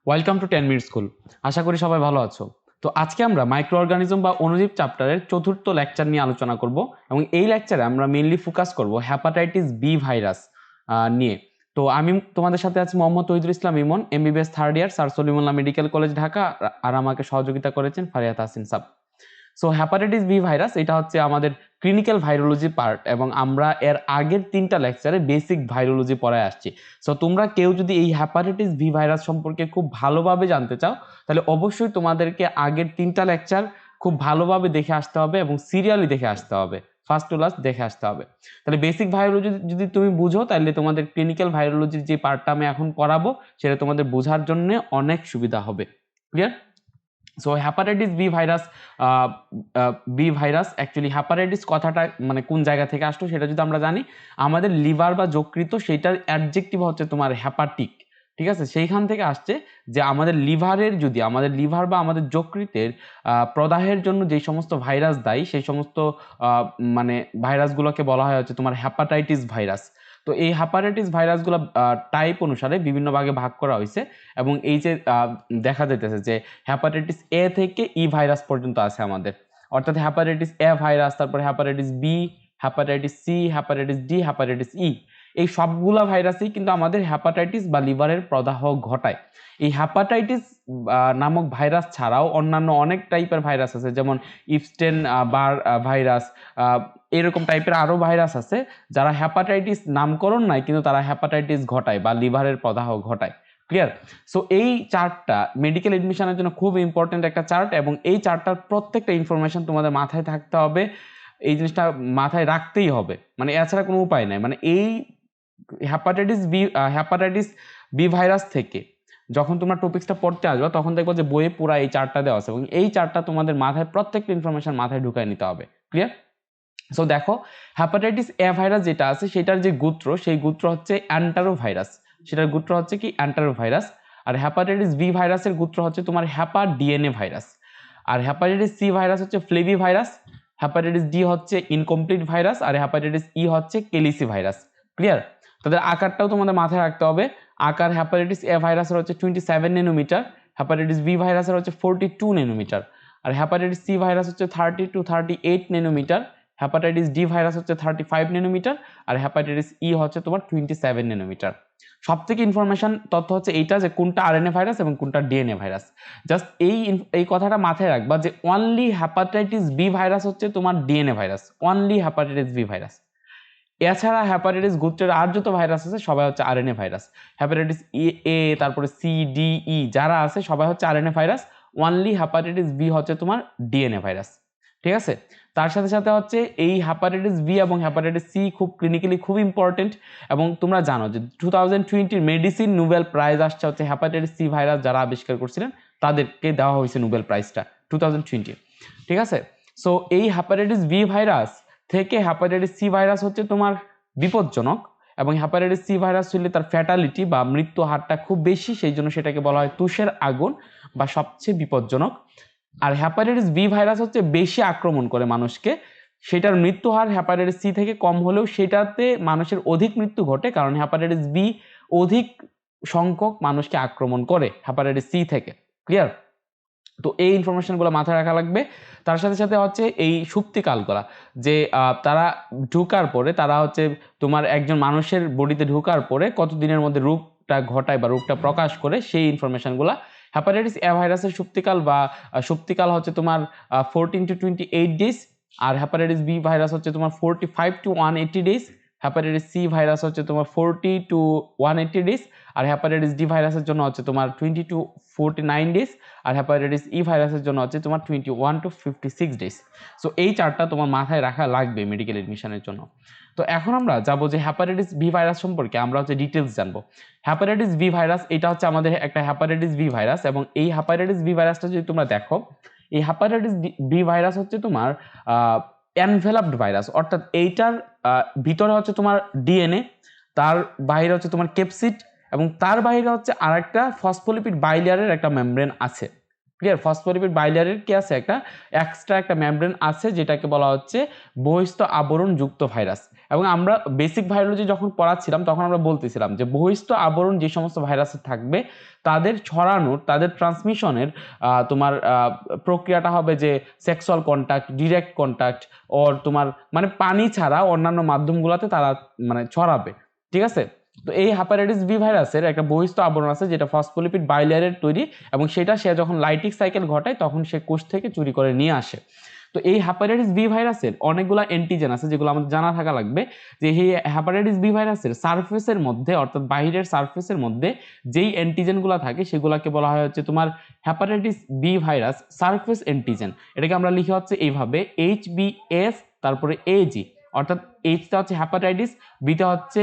Welcome to 10 minute school. আশা করি সবাই ভালো আছো। তো আজকে আমরা মাইক্রো অর্গানিজম বা অণুজীব চ্যাপ্টারের চতুর্থ লেকচার নিয়ে আলোচনা করব এবং এই লেকচারে আমরা মেইনলি ফোকাস করব হেপাটাইটিস বি ভাইরাস নিয়ে। তো আমি তোমাদের সাথে আছি Mohammad Tauhidul Islam Emon, MBBS third year, sir Salimullah medical college Dhaka. আর আমাকে সহযোগিতা করেছেন ফারিয়া তাহসিন সাব। সো হেপাটাইটিস বি ভাইরাস এটা হচ্ছে আমাদের ক্লিনিক্যাল ভাইরোলজি পার্ট এবং আমরা এর আগের 3টা লেকচারে বেসিক ভাইরোলজি পড়ায় আসছি। সো তোমরা কেউ যদি এই হেপাটাইটিস বি ভাইরাস সম্পর্কে খুব ভালোভাবে জানতে চাও তাহলে অবশ্যই তোমাদেরকে আগের 3টা লেকচার খুব ভালোভাবে দেখে আসতে হবে এবং সিরিয়ালি দেখে আসতে হবে, ফার্স্ট টু লাস্ট দেখে আসতে হবে। তাহলে বেসিক ভাইরোলজি যদি তুমি বুঝো তাহলে তোমাদের ক্লিনিক্যাল ভাইরোলজির যে পার্টটা আমি এখন পড়াবো সেটা তোমাদের বোঝার জন্য অনেক সুবিধা হবে। Clear? So hepatitis B virus actually hepatitis কথাটা মানে কোন জায়গা থেকে আসলো সেটা যদি আমরা জানি, আমাদের লিভার বা যকৃত সেইটার অ্যাডজেক্টিভ হচ্ছে তোমার হেপাটিক। ঠিক আছে, সেইখান থেকে আসছে যে আমাদের লিভার বা আমাদের যকৃতের প্রদাহের জন্য যে সমস্ত ভাইরাস দায়ী সেই সমস্ত মানে ভাইরাসগুলোকে বলা হয় হচ্ছে তোমার হেপাটাইটিস ভাইরাস। তো এই হেপাটাইটিস ভাইরাসগুলো টাইপ অনুসারে বিভিন্ন ভাগে ভাগ করা হয়েছে এবং এই যে দেখা যাইতেছে যে হেপাটাইটিস এ থেকে ই ভাইরাস পর্যন্ত আছে আমাদের, অর্থাৎ হেপাটাইটিস এ ভাইরাস, তারপরে hepatitis B, hepatitis C, hepatitis D, hepatitis E. এই সবগুলা ভাইরাসই কিন্তু আমাদের হেপাটাইটিস বা লিভারের প্রদাহ ঘটায়। এই হেপাটাইটিস নামক ভাইরাস ছাড়াও অন্যান্য অনেক টাইপের ভাইরাস আছে, যেমন ইপস্টেন বার ভাইরাস, এরকম টাইপের আরো ভাইরাস আছে যারা হেপাটাইটিস নামকরণ নাই কিন্তু তারা হেপাটাইটিস ঘটায় বা লিভারের প্রদাহ ঘটায়। ক্লিয়ার? সো এই চার্টটা মেডিকেল এডমিশনের জন্য খুব ইম্পর্টেন্ট একটা চার্ট এবং এই চার্টটার প্রত্যেকটা ইনফরমেশন তোমাদের মাথায় থাকতে হবে, এই জিনিসটা মাথায় রাখতেই হবে, মানে এছাড়া কোনো উপায় নাই। মানে এই হেপাটাইটিস বি ভাইরাস থেকে যখন তোমরা টপিক্সটা পড়তে আসবে তখন দেখবো যে বইয়ে পুরো এই চার্টটা দেওয়া আছে এবং এই চার্টটা তোমাদের মাথায় প্রত্যেকটা ইনফরমেশন মাথায় ঢুকায় নিতে হবে। ক্লিয়ার? সো দেখো, হেপাটাইটিস এ ভাইরাস যেটা আছে সেটার যে গোত্র, সেই গোত্র হচ্ছে অ্যান্টারো ভাইরাস। সেটার গোত্র হচ্ছে কি অ্যান্টারো ভাইরাস। আর হেপাটাইটিস বি ভাইরাসের গোত্র হচ্ছে তোমার হ্যাপা ডিএনএ ভাইরাস। আর হেপাটাইটিস সি ভাইরাস হচ্ছে ফ্লেভি ভাইরাস, হেপাটাইটিস ডি হচ্ছে ইনকমপ্লিট ভাইরাস, আর হেপাটাইটিস ই হচ্ছে কেলিসি ভাইরাস। ক্লিয়ার? তাদের আকারটাও তোমাদের মাথায় রাখতে হবে। আকার হেপাটাইটিস এ ভাইরাসের হচ্ছে 27 ন্যানোমিটার, হেপাটাইটিস বি ভাইরাসের হচ্ছে 42 ন্যানোমিটার, আর হেপাটাইটিস সি ভাইরাস হচ্ছে 30 to 38 nanometer, hepatitis D virus হচ্ছে 35 ন্যানোমিটার, আর হেপাটাইটিস ই হচ্ছে তোমার 27 ন্যানোমিটার। সব থেকে ইনফরমেশন তথ্য হচ্ছে এইটা যে কোনটা আরএনএ ভাইরাস এবং কোনটা ডিএনএ ভাইরাস। জাস্ট এই কথাটা মাথায় রাখবা যে অনলি হেপাটাইটিস বি ভাইরাস হচ্ছে তোমার DNA virus, only hepatitis B virus. এছাড়া হেপাটাইটিস গোত্রের আর যত ভাইরাস আছে সবাই হচ্ছে আরএনএ ভাইরাস। হেপাটাইটিস এ, তারপরে সি, ডি, ই যারা আছে সবাই হচ্ছে RNA virus. Only hepatitis B হচ্ছে তোমার ডিএনএ ভাইরাস। ঠিক আছে? তার সাথে সাথে হচ্ছে এই হেপাটাইটিস বি এবং হেপাটাইটিস সি খুব ক্লিনিক্যালি খুব ইম্পর্টেন্ট এবং তোমরা জানো যে 2020 মেডিসিন নোবেল প্রাইজ আসছে হচ্ছে হেপাটাইটিস সি ভাইরাস যারা আবিষ্কার করছিলেন তাদেরকে দেওয়া হয়েছে নোবেল প্রাইজটা 2020। ঠিক আছে? সো এই হেপাটাইটিস বি ভাইরাস থেকে হেপাটাইটিস সি ভাইরাস হচ্ছে তোমার বিপজ্জনক এবং হেপাটাইটিস সি ভাইরাস হলে তার ফ্যাটালিটি বা মৃত্যু হারটা খুব বেশি, সেই জন্য সেটাকে বলা হয় তুষের আগুন বা সবচেয়ে বিপজ্জনক। আর হেপাটাইটিস বি ভাইরাস হচ্ছে বেশি আক্রমণ করে মানুষকে, সেটার মৃত্যু হার হেপাটাইটিস সি থেকে কম হলেও সেটাতে মানুষের অধিক মৃত্যু ঘটে, কারণ হেপাটাইটিস বি অধিক সংখ্যক মানুষকে আক্রমণ করে হেপাটাইটিস সি থেকে। ক্লিয়ার? তো এই ইনফরমেশনগুলো মাথায় রাখা লাগবে। তার সাথে সাথে হচ্ছে এই সুপ্তিকালগুলা যে তারা ঢুকার পরে তারা হচ্ছে তোমার একজন মানুষের বডিতে ঢুকার পরে কত দিনের মধ্যে রোগটা ঘটায় বা রোগটা প্রকাশ করে সেই ইনফরমেশনগুলা। হেপাটাইটিস এ ভাইরাসের সুপ্তিকাল হচ্ছে তোমার 14 to 28 ডেজ, আর হেপাটাইটিস বি ভাইরাস হচ্ছে তোমার 45 to 180 days, hepatitis C virus হচ্ছে তোমার 40 to 180 ডেজ, আর হেপাটাইটিস ডি ভাইরাসের জন্য হচ্ছে তোমার 20 to 49 ডেজ, আর হেপাটাইটিস ই ভাইরাসের জন্য হচ্ছে তোমার 21 to 56 ডেজ। সো এই চারটা তোমার মাথায় রাখা লাগবে মেডিকেল এডমিশনের জন্য। তো এখন আমরা যাবো যে হেপাটাইটিস বি ভাইরাস সম্পর্কে আমরা হচ্ছে ডিটেলস জানবো। হেপাটাইটিস বি ভাইরাস এটা হচ্ছে আমাদের একটা হেপাটাইটিস বি ভাইরাস এবং এই হেপাটাইটিস বি ভাইরাসটা যদি তোমরা দেখো, এই হেপাটাইটিস বি ভাইরাস হচ্ছে তোমার এনভেলাপড ভাইরাস, অর্থাৎ এইটার ভিতরে হচ্ছে তোমার ডিএনএ, তার বাইরে হচ্ছে তোমার ক্যাপসিড এবং তার বাইরে হচ্ছে আরেকটা ফসফোলিপিড বাইলেয়ারের একটা মেমব্রেন আছে। ক্লিয়ার? ফসফোলিপিড বাইলেয়ারের কি আছে, একটা এক্সট্রা একটা মেমব্রেন আছে যেটাকে বলা হচ্ছে বহিস্থ আবরণ যুক্ত ভাইরাস। এবং আমরা বেসিক ভাইরোলজি যখন পড়াচ্ছিলাম তখন আমরা বলতেছিলাম যে বহিস্থ আবরণ যে সমস্ত ভাইরাসে থাকবে তাদের ছড়ানোর, তাদের ট্রান্সমিশনের তোমার প্রক্রিয়াটা হবে যে সেক্সুয়াল কন্ট্যাক্ট, ডিরেক্ট কন্ট্যাক্ট, ওর তোমার মানে পানি ছাড়া অন্যান্য মাধ্যমগুলোতে তারা মানে ছড়াবে, ঠিক আছে? তো এই হেপাটাইটিস বি ভাইরাসের একটা বহিস্থ আবরণ আছে যেটা ফসফোলিপিড বাইলেয়ারের তৈরি, এবং সেটা সে যখন লাইটিক সাইকেল ঘটায় তখন সে কোষ থেকে চুরি করে নিয়ে আসে। তো এই হেপাটাইটিস বি ভাইরাসের অনেকগুলো অ্যান্টিজেন আছে যেগুলো আমাদের জানা থাকা লাগবে, যে এই হেপাটাইটিস বি ভাইরাসের সারফেসের মধ্যে অর্থাৎ বাহিরের সারফেসের মধ্যে যেই অ্যান্টিজেনগুলো থাকে সেগুলোকে বলা হয় হচ্ছে তোমার hepatitis B virus surface antigen. এটাকে আমরা লিখে হচ্ছে এইভাবে HBS তারপরে AG, অর্থাৎ এইচটা হচ্ছে হেপাটাইটিস, বিটা হচ্ছে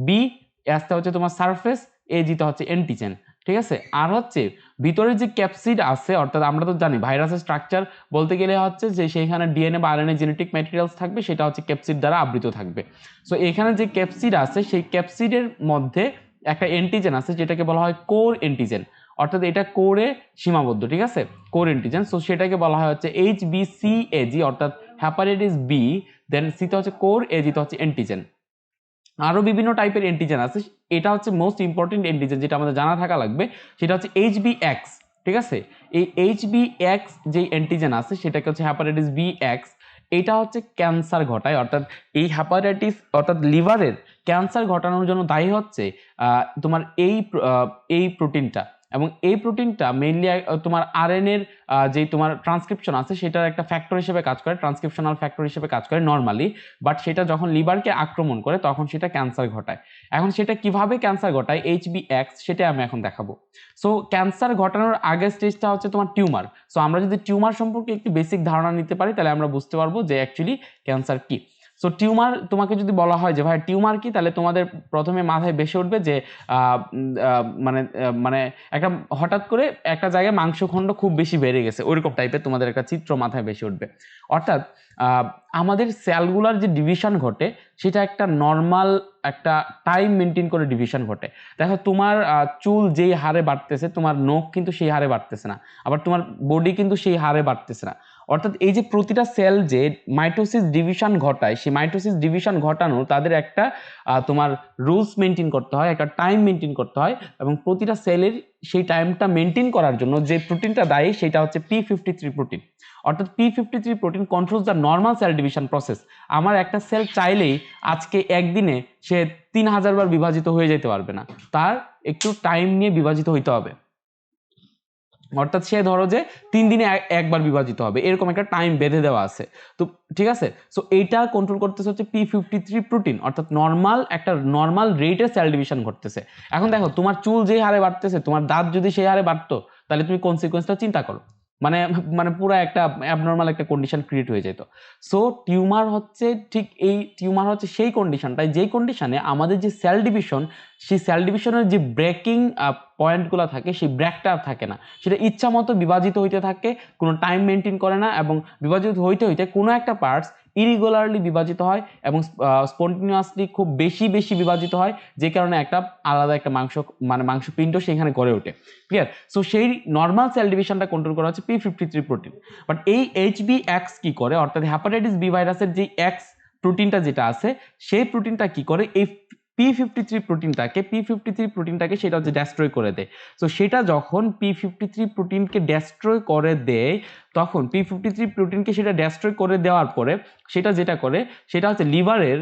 বি, এসটা হচ্ছে তোমার সারফেস, এজিটা হচ্ছে অ্যান্টিজেন, ঠিক আছে? আর হচ্ছে ভিতরে যে ক্যাপসিড আছে, অর্থাৎ আমরা তো জানি ভাইরাসের স্ট্রাকচার বলতে গেলে হচ্ছে যে সেইখানে ডিএনএ বা আরএনএ জেনেটিক ম্যাটেরিয়ালস থাকবে, সেটা হচ্ছে ক্যাপসিড দ্বারা আবৃত থাকবে। সো এখানে যে ক্যাপসিড আছে সেই ক্যাপসিডের মধ্যে একটা অ্যান্টিজেন আছে যেটাকে বলা হয় কোর অ্যান্টিজেন, অর্থাৎ এটা কোরে সীমাবদ্ধ, ঠিক আছে? Core antigen. সো সেটাকে বলা হয় হচ্ছে HBCAG, অর্থাৎ হেপাটাইটিস বি, দেন সিতে হচ্ছে কোর, এজিতে হচ্ছে অ্যান্টিজেন। আরও বিভিন্ন টাইপের অ্যান্টিজেন আছে, এটা হচ্ছে মোস্ট ইম্পর্টেন্ট অ্যান্টিজেন যেটা আমাদের জানা থাকা লাগবে, সেটা হচ্ছে HBX, ঠিক আছে? এই HBX যে অ্যান্টিজেন আছে সেটাকে হচ্ছে হেপাটাইটিস BX, এটা হচ্ছে ক্যান্সার ঘটায়, অর্থাৎ এই হেপাটাইটিস অর্থাৎ লিভারের ক্যান্সার ঘটানোর জন্য দায়ী হচ্ছে তোমার এই প্রোটিনটা, এবং এই প্রোটিনটা মেইনলি তোমার আরএনএর যে তোমার ট্রান্সক্রিপশন আছে সেটার একটা ফ্যাক্টর হিসেবে কাজ করে, ট্রান্সক্রিপশনাল ফ্যাক্টর হিসেবে কাজ করে নর্মালি, বাট সেটা যখন লিভারকে আক্রমণ করে তখন সেটা ক্যান্সার ঘটায়। এখন সেটা কিভাবে ক্যান্সার ঘটায় HBX সেটা আমি এখন দেখাবো। সো ক্যান্সার ঘটানোর আগের স্টেজটা হচ্ছে তোমার টিউমার। সো আমরা যদি টিউমার সম্পর্কে একটু বেসিক ধারণা নিতে পারি তাহলে আমরা বুঝতে পারবো যে অ্যাকচুয়ালি ক্যান্সার কি। সো টিউমার তোমাকে যদি বলা হয় যে ভাই টিউমার কি, তাহলে তোমাদের প্রথমে মাথায় ভেসে উঠবে যে মানে মানে একটা হঠাৎ করে একটা জায়গায় মাংসখণ্ড খুব বেশি বেড়ে গেছে, ওইরকম টাইপের তোমাদের একটা চিত্র মাথায় ভেসে উঠবে। অর্থাৎ আমাদের সেলগুলার যে ডিভিশন ঘটে সেটা একটা নর্মাল একটা টাইম মেনটেন করে ডিভিশন ঘটে। দেখো তোমার চুল যেই হারে বাড়তেছে তোমার নখ কিন্তু সেই হারে বাড়তেছে না, আবার তোমার বডি কিন্তু সেই হারে বাড়তেছে না। অর্থাৎ এই যে প্রতিটা সেল যে মাইটোসিস ডিভিশন ঘটায়, সেই মাইটোসিস ডিভিশন ঘটানো তাদের একটা তোমার রুলস মেনটেন করতে হয়, একটা টাইম মেনটেন করতে হয়, এবং প্রতিটা সেলের সেই টাইমটা মেনটেন করার জন্য যে প্রোটিনটা দায়ী সেটা হচ্ছে P53 প্রোটিন। অর্থাৎ P53 protein controls the normal cell division process. আমার একটা সেল চাইলেই আজকে একদিনে সে 3000 বার বিভাজিত হয়ে যেতে পারবে না, তার একটু টাইম নিয়ে বিভাজিত হইতে হবে। অর্থাৎ সে ধরো যে 3 দিনে একবার বিভাজিত হবে, এরকম একটা টাইম বেঁধে দেওয়া আছে। তো ঠিক আছে, সো এইটা কন্ট্রোল করতেছে হচ্ছে P53 প্রোটিন, অর্থাৎ নর্মাল রেটে সেল ডিভিশন ঘটতেছে। এখন দেখো তোমার চুল যেই হারে বাড়তেছে, তোমার দাঁত যদি সেই হারে বাড়তো তাহলে তুমি কনসিকুয়েন্সটা চিন্তা করো, মানে মানে পুরো একটা অ্যাবনর্মাল একটা কন্ডিশন ক্রিয়েট হয়ে যেত। সো টিউমার হচ্ছে ঠিক এই টিউমার হচ্ছে সেই কন্ডিশনটাই যেই কন্ডিশনে আমাদের যে সেল ডিভিশন, সেই সেল ডিভিশনের যে ব্রেকিং পয়েন্টগুলো থাকে সেই ব্রেকটা থাকে না, সেটা ইচ্ছা মতো বিভাজিত হইতে থাকে, কোনো টাইম মেনটেন করে না, এবং বিভাজিত হইতে হইতে কোনো একটা পার্টস ইরিগুলারলি বিভাজিত হয় এবং স্পন্টিনিয়াসলি খুব বেশি বিভাজিত হয়, যে কারণে একটা আলাদা একটা মাংসপিণ্ড সেখানে গড়ে ওঠে। ক্লিয়ার? সো সেই নর্মাল সেল ডিভিশনটা কন্ট্রোল করা হচ্ছে P53 প্রোটিন। বাট এই HBX কি করে, অর্থাৎ হেপাটাইটিস বি ভাইরাসের যে এক্স প্রোটিনটা যেটা আছে সেই প্রোটিনটা কি করে, এই P53 প্রোটিনটাকে সেটা হচ্ছে ডেস্ট্রয় করে দেয়। সো সেটা যখন P53 প্রোটিনকে ডেস্ট্রয় করে দেয়, তখন P53 প্রোটিনকে সেটা ডেস্ট্রয় করে দেওয়ার পরে সেটা যেটা করে সেটা হচ্ছে লিভারের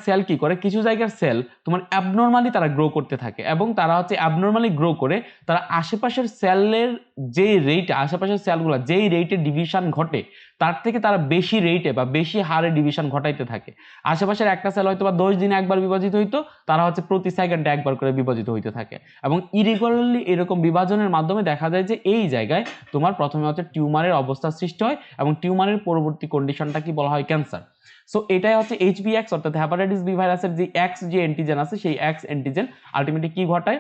সেল কি করে, কিছু জায়গার সেল তোমার অ্যাবনর্মালি তারা গ্রো করতে থাকে, এবং তারা হচ্ছে অ্যাবনর্মালি গ্রো করে তারা আশেপাশের সেলের যে রেটে, আশেপাশের সেলগুলো যেই রেটে ডিভিশন ঘটে তার থেকে তারা বেশি রেটে বা বেশি হারে ডিভিশন ঘটাইতে থাকে। আশেপাশের একটা সেল হয়তো বা 10 দিনে একবার বিভাজিত হইতো, তারা হচ্ছে প্রতি সেকেন্ডে একবার করে বিভাজিত হইতে থাকে, এবং ইরেগুলারলি এরকম বিভাজনের মাধ্যমে দেখা যায় যে এই জায়গায় তোমার প্রথমে হচ্ছে টিউমারের অবস্থা সৃষ্টি হয়, এবং টিউমারের পরবর্তী কন্ডিশনটা কি বলা হয়, ক্যান্সার। সো এটাই হচ্ছে HBX, অর্থাৎ হেপাটাইটিস বি ভাইরাসের যে এক্স যে অ্যান্টিজেন আছে সেই এক্স অ্যান্টিজেন আলটিমেটলি কি ঘটায়,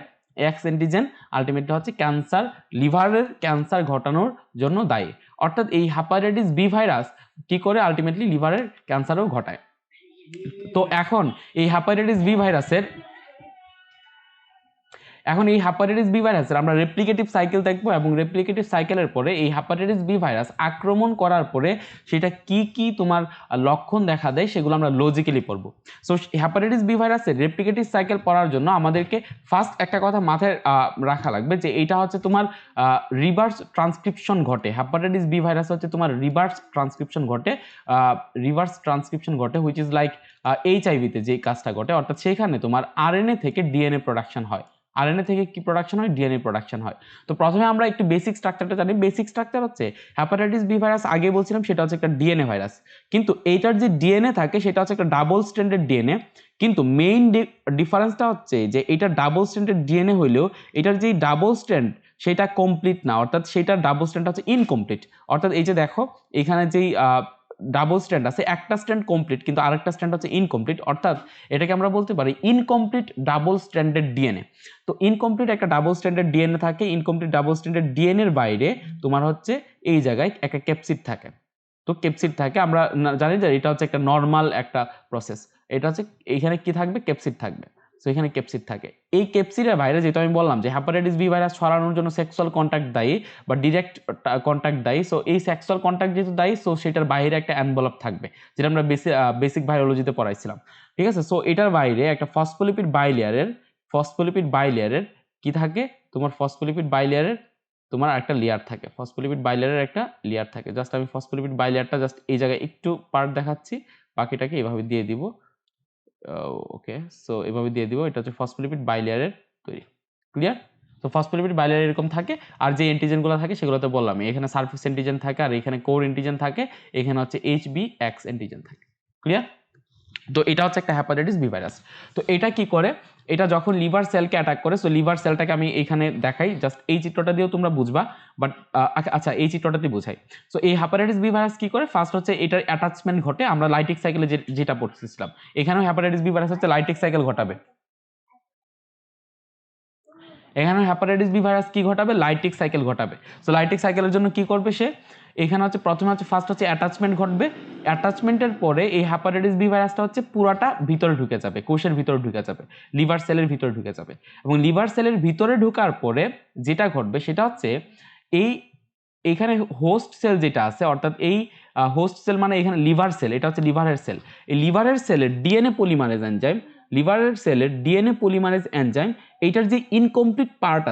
এক্স অ্যান্টিজেন আলটিমেটলি হচ্ছে ক্যান্সার, লিভারের ক্যান্সার ঘটানোর জন্য দায়ী। অর্থাৎ এই হেপাটাইটিস বি ভাইরাস কি করে আলটিমেটলি লিভারের ক্যান্সারও ঘটায়। তো এখন এই হেপাটাইটিস বি ভাইরাসের এখন এই হেপাটাইটিস বি ভাইরাসের আমরা রেপ্লিকেটিভ সাইকেল দেখবো এবং রেপ্লিকেটিভ সাইকেলের পরে এই হেপাটাইটিস বি ভাইরাস আক্রমণ করার পরে সেটা কি কি তোমার লক্ষণ দেখা দেয় সেগুলো আমরা লজিক্যালি পড়বো। সো হেপাটাইটিস বি ভাইরাসের রেপ্লিকেটিভ সাইকেল পড়ার জন্য আমাদেরকে ফার্স্ট একটা কথা মাথায় রাখা লাগবে যে এটা হচ্ছে তোমার রিভার্স ট্রান্সক্রিপশন ঘটে। হেপাটাইটিস বি ভাইরাস হচ্ছে তোমার রিভার্স ট্রান্সক্রিপশন ঘটে হুইচ ইজ লাইক এইচআইভিতে যে কাজটা ঘটে, অর্থাৎ সেখানে তোমার আরএনএ থেকে ডিএনএ প্রোডাকশন হয়। আরএনএ থেকে কি প্রোডাকশন হয়? ডিএনএ প্রোডাকশন হয়। তো প্রথমে আমরা একটু বেসিক স্ট্রাকচারটা জানি। বেসিক স্ট্রাকচার হচ্ছে হেপাটাইটিস বি ভাইরাস আগে বলছিলাম সেটা হচ্ছে একটা ডিএনএ ভাইরাস, কিন্তু এইটার যে ডিএনএ থাকে সেটা হচ্ছে একটা ডাবল স্ট্র্যান্ডেড ডিএনএ। কিন্তু মেইন ডিফারেন্সটা হচ্ছে যে এটা ডাবল স্ট্র্যান্ডেড ডিএনএ হইলেও এটার যে ডাবল স্ট্র্যান্ড সেটা কমপ্লিট না, অর্থাৎ সেটার ডাবল স্ট্র্যান্ড হচ্ছে ইনকমপ্লিট। অর্থাৎ এই যে দেখো এখানে যেই ডাবল স্ট্র্যান্ড আছে, একটা স্ট্র্যান্ড কমপ্লিট কিন্তু আরেকটা স্ট্র্যান্ড হচ্ছে ইনকমপ্লিট, অর্থাৎ এটাকে আমরা বলতে পারি ইনকমপ্লিট ডাবল স্ট্র্যান্ডেড ডিএনএ। তো ইনকমপ্লিট একটা ডাবল স্ট্র্যান্ডেড ডিএনএ থাকে। ইনকমপ্লিট ডাবল স্ট্র্যান্ডেড ডিএনএ এর বাইরে তোমার হচ্ছে এই জায়গায় একটা ক্যাপসিড থাকে। তো ক্যাপসিড থাকে, আমরা জানি যে এটা হচ্ছে একটা নর্মাল একটা প্রসেস। এটা হচ্ছে এইখানে কি থাকবে? ক্যাপসিড থাকবে। সো এখানে ক্যাপসিড থাকে। এই ক্যাপসিডের বাইরে যেটা আমি বললাম যে হেপাটাইটিস বি ভাইরাস ছড়ানোর জন্য সেক্সুয়াল কন্ট্যাক্ট দায়ী বা ডিরেক্ট কন্ট্যাক্ট দায়ী। সো এই সেক্সুয়াল কন্ট্যাক্ট যেহেতু দায়ী, সো সেটার বাইরে একটা এনভেলপ থাকবে, যেটা আমরা বেসিক ভাইরোলজিতে পড়াইছিলাম। ঠিক আছে? সো এটার বাইরে একটা ফসফোলিপিড বাইলেয়ারের কি থাকে? তোমার ফসফোলিপিড বাইলেয়ারের তোমার একটা লেয়ার থাকে। ফসফোলিপিড বাইলেয়ারের একটা লেয়ার থাকে। জাস্ট আমি ফসফোলিপিড বাইলেয়ারটা জাস্ট এই জায়গায় একটু পার্ট দেখাচ্ছি, বাকিটাকে এভাবে দিয়ে দিব। ওকে, সো এভাবে দিয়ে দিব। এটা হচ্ছে ফসফোলিপিড বাইলেয়ারের তৈরি। ক্লিয়ার? তো ফসফোলিপিড বাইলেয়ার এরকম থাকে। আর যে অ্যান্টিজেনগুলো থাকে সেগুলো তো বললাম, এখানে সারফেস অ্যান্টিজেন থাকে আর এখানে কোর অ্যান্টিজেন থাকে, এখানে হচ্ছে HBx অ্যান্টিজেন থাকে। ক্লিয়ার? তো এটা হচ্ছে একটা হেপাটাইটিস বি ভাইরাস। তো এটা কি করে? এটা যখন লিভার সেলকে অ্যাটাক করে, সো লিভার সেলটাকে আমি এখানে দেখাই, জাস্ট এই চিত্রটা দিয়েও তোমরা বুঝবা, বাট আচ্ছা এই চিত্রটাতে বোঝাই। সো এই হেপাটাইটিস বি ভাইরাস কি করে? ফার্স্ট হচ্ছে এটার অ্যাটাচমেন্ট ঘটে, আমরা লাইটিক সাইকেলে যেটা পড়তেছিলাম, এখানেও হেপাটাইটিস বি ভাইরাস হচ্ছে লাইটিক সাইকেল ঘটাবে। এখানে হেপাটাইটিস বি ভাইরাস কি ঘটাবে? লাইটিক সাইকেল ঘটাবে। সো লাইটিক সাইকেলের জন্য কি করবে সে? এখানে হচ্ছে প্রথমে হচ্ছে ফার্স্ট হচ্ছে অ্যাটাচমেন্ট ঘটবে। অ্যাটাচমেন্টের পরে এই হেপাটাইটিস বি ভাইরাসটা হচ্ছে পুরাটা ভিতরে ঢুকে যাবে, কোষের ভিতরে ঢুকে যাবে, লিভার সেলের ভিতরে ঢুকে যাবে। এবং লিভার সেলের ভিতরে ঢোকার পরে যেটা ঘটবে সেটা হচ্ছে এইখানে হোস্ট সেল যেটা আছে, অর্থাৎ এই হোস্ট সেল মানে এখানে লিভার সেল, এটা হচ্ছে লিভারের সেল। এই লিভারের সেলের ডিএনএ পলিমারেজ এনজাইম, লিভারের সেলের ডিএনএ পলিমারেজ এনজাইম এইটার যে ইনকমপ্লিট পার্ট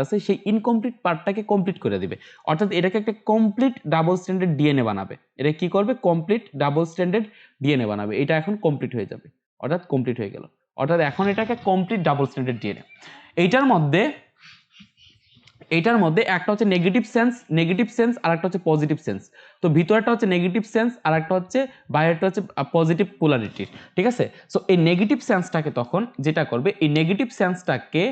আছে সেই ইনকমপ্লিট পার্টটাকে কমপ্লিট করে দিবে। অর্থাৎ এটাকে একটা কমপ্লিট ডাবল স্ট্র্যান্ডেড ডিএনএ বানাবে। এটা কি করবে? কমপ্লিট ডাবল স্ট্র্যান্ডেড ডিএনএ বানাবে। এটা এখন কমপ্লিট হয়ে যাবে, অর্থাৎ কমপ্লিট হয়ে গেল, অর্থাৎ এখন এটাকে কমপ্লিট ডাবল স্ট্র্যান্ডেড ডিএনএ। এইটার মধ্যে একটা হচ্ছে নেগেটিভ সেন্স আর একটা হচ্ছে পজিটিভ সেন্স। তো ভিতরটা হচ্ছে নেগেটিভ সেন্স আর একটা হচ্ছে বাইরেটা হচ্ছে পজিটিভ পোলারিটির। ঠিক আছে? সো এই নেগেটিভ সেন্সটাকে তখন যেটা করবে, এই নেগেটিভ সেন্সটাকে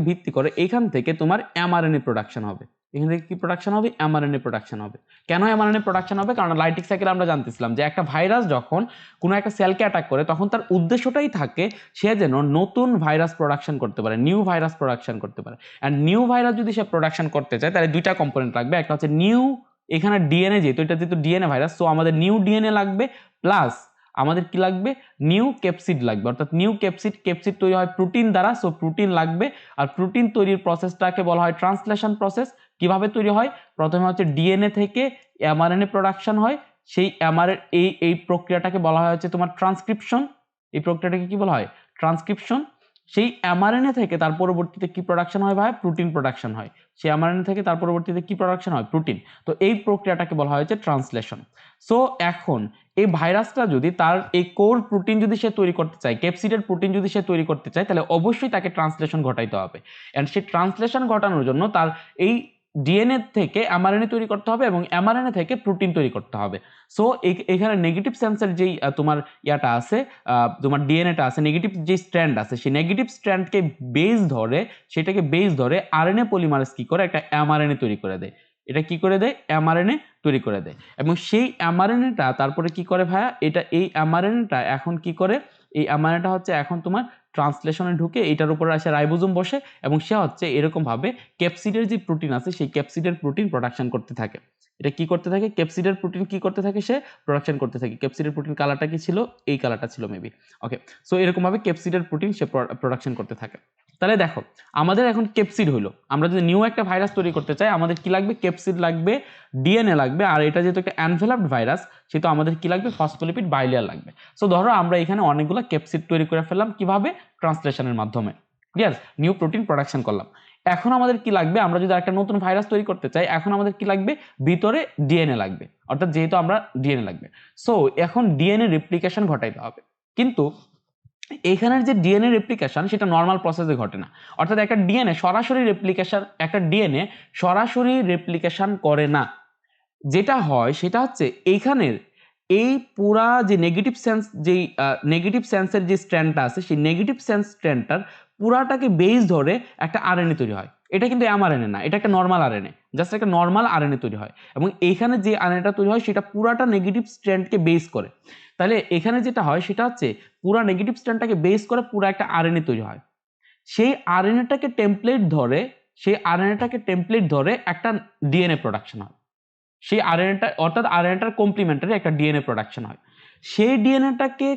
ভিত্তি করে এইখান থেকে তোমার এমআরএনএ প্রোডাকশন হবে। এখান থেকে কি প্রোডাকশন হবে? এমআরএনএ প্রোডাকশন হবে। কেন এমআরএনএ প্রোডাকশন হবে? কারণ লাইটিক সাইকেলে আমরা জানতেছিলাম যে একটা ভাইরাস যখন কোনো একটা সেলকে অ্যাটাক করে তখন তার উদ্দেশ্যটাই থাকে সে যেন নতুন ভাইরাস প্রোডাকশন করতে পারে, নিউ ভাইরাস প্রোডাকশন করতে পারে। অ্যান্ড নিউ ভাইরাস যদি সে প্রোডাকশন করতে চায় তাহলে দুইটা কম্পোনেন্ট লাগবে। একটা হচ্ছে নিউ, এখানে ডিএনএ যেহেতু ডিএনএ ভাইরাস, সো আমাদের নিউ ডিএনএ লাগবে, প্লাস আমাদের কি লাগবে? নিউ ক্যাপসিড লাগবে। অর্থাৎ নিউ ক্যাপসিড তৈরি হয় প্রোটিন দ্বারা, সো প্রোটিন লাগবে। আর প্রোটিন তৈরির প্রসেসটাকে বলা হয় ট্রান্সলেশন প্রসেস। কিভাবে তৈরি হয়? প্রথমে হচ্ছে ডিএনএ থেকে এমআরএনএ প্রোডাকশন হয়, সেই এই প্রক্রিয়াটাকে বলা হয় হচ্ছে তোমার ট্রান্সক্রিপশন। এই প্রক্রিয়াটাকে কি বলা হয়? ট্রান্সক্রিপশন। সেই এমআরএনএ থেকে তার পরবর্তীতে কি প্রোডাকশন হয় ভাই? প্রোটিন প্রোডাকশন হয়। সেই এমআরএনএ থেকে তার পরবর্তীতে কি প্রোডাকশন হয়? প্রোটিন। তো এই প্রক্রিয়াটাকে বলা হয় হচ্ছে ট্রান্সলেশন। সো এখন এই ভাইরাসটা যদি তার এই কোর প্রোটিন যদি সে তৈরি করতে চায়, ক্যাপসিডের প্রোটিন যদি সে তৈরি করতে চায়, তাহলে অবশ্যই তাকে ট্রান্সলেশন ঘটাইতে হবে। এন্ড সেই ট্রান্সলেশন ঘটানোর জন্য তার এই ডিএনএ থেকে এমআরএনএ তৈরি করতে হবে এবং এমআরএনএ থেকে প্রোটিন তৈরি করতে হবে। সো এখানে নেগেটিভ সেন্সের যেই তোমার ইয়াটা আছে, তোমার ডিএনএটা আছে, নেগেটিভ যে স্ট্র্যান্ড আছে, সেই নেগেটিভ স্ট্র্যান্ডকে সেটাকে বেস ধরে আরএনএ পলিমারেজ কি করে? একটা এমআরএনএ তৈরি করে দেয়। এটা কি করে দেয়? এমআরএনএ তৈরি করে দেয়। এবং সেই এমআরএনএটা তারপরে কি করে ভাইয়া? এই এমআরএনএটা এখন কি করে? এই এমআরএনএটা হচ্ছে এখন তোমার ট্রান্সলেশনে ঢুকে এটার উপরে আসে রাইবোজোম বসে এবং সে হচ্ছে এরকমভাবে ক্যাপসিডের যে প্রোটিন আছে সেই ক্যাপসিডের প্রোটিন প্রোডাকশন করতে থাকে। এটা কি করতে থাকে? ক্যাপসিডের প্রোটিন কি করতে থাকে? সে প্রোডাকশন করতে থাকে। ক্যাপসিডের প্রোটিন কালারটা কি ছিল? এই কালারটা ছিল মেবি। ওকে, সো এরকমভাবে ক্যাপসিডের প্রোটিন সে প্রোডাকশন করতে থাকে। তাহলে দেখো আমাদের এখন ক্যাপসিড হইলো, আমরা যদি নিউ একটা ভাইরাস তৈরি করতে চাই আমাদের কি লাগবে? ক্যাপসিড লাগবে, ডিএনএ লাগবে, আর এটা যেহেতু একটা এনভেলপড ভাইরাস সেহেতু আমাদের কি লাগবে? ফসফোলিপিড বাইলেয়ার লাগবে। সো ধরো আমরা এখানে অনেকগুলো ক্যাপসিড তৈরি করে ফেললাম, কিভাবে? ট্রান্সলেশনের মাধ্যমে। ক্লিয়ার? নিউ প্রোটিন প্রোডাকশন করলাম। এখন আমাদের কি লাগবে? আমরা যদি একটা নতুন ভাইরাস তৈরি করতে চাই এখন আমাদের কি লাগবে? ভিতরে ডিএনএ লাগবে, অর্থাৎ যেহেতু আমরা ডিএনএ লাগবে, সো এখন ডিএনএ রেপ্লিকেশন ঘটাইতে হবে। কিন্তু এইখানের যে ডিএনএ রেপ্লিকেশন সেটা নর্মাল প্রসেসে ঘটে না, অর্থাৎ একটা ডিএনএ সরাসরি রেপ্লিকেশন করে না। যেটা হয় সেটা হচ্ছে এইখানের এই পুরা যে নেগেটিভ সেন্সের যে স্ট্র্যান্ডটা আছে সেই নেগেটিভ সেন্স স্ট্র্যান্ডটার পুরাটাকে বেস ধরে একটা আরএনএ তৈরি হয়। এটা কিন্তু এমআরএনএ না, এটা একটা নর্মাল আরএনএ, জাস্ট একটা নর্মাল আরএনএ তৈরি হয় এবং এইখানে যে আরএনএটা তৈরি হয় সেটা পুরাটা নেগেটিভ স্ট্র্যান্ডকে বেস করে। তাহলে এখানে যেটা হয় সেটা হচ্ছে পুরা নেগেটিভ স্ট্র্যান্ডটাকে বেস করে পুরো একটা আরএনএ তৈরি হয়। সেই আরএনএটাকে টেমপ্লেট ধরে একটা ডিএনএ প্রোডাকশন হয়। সেই আরএনএটা অর্থাৎ আরএনএটার কমপ্লিমেন্টারি একটা ডিএনএ প্রোডাকশন হয়। সেই ডিএনএটাকে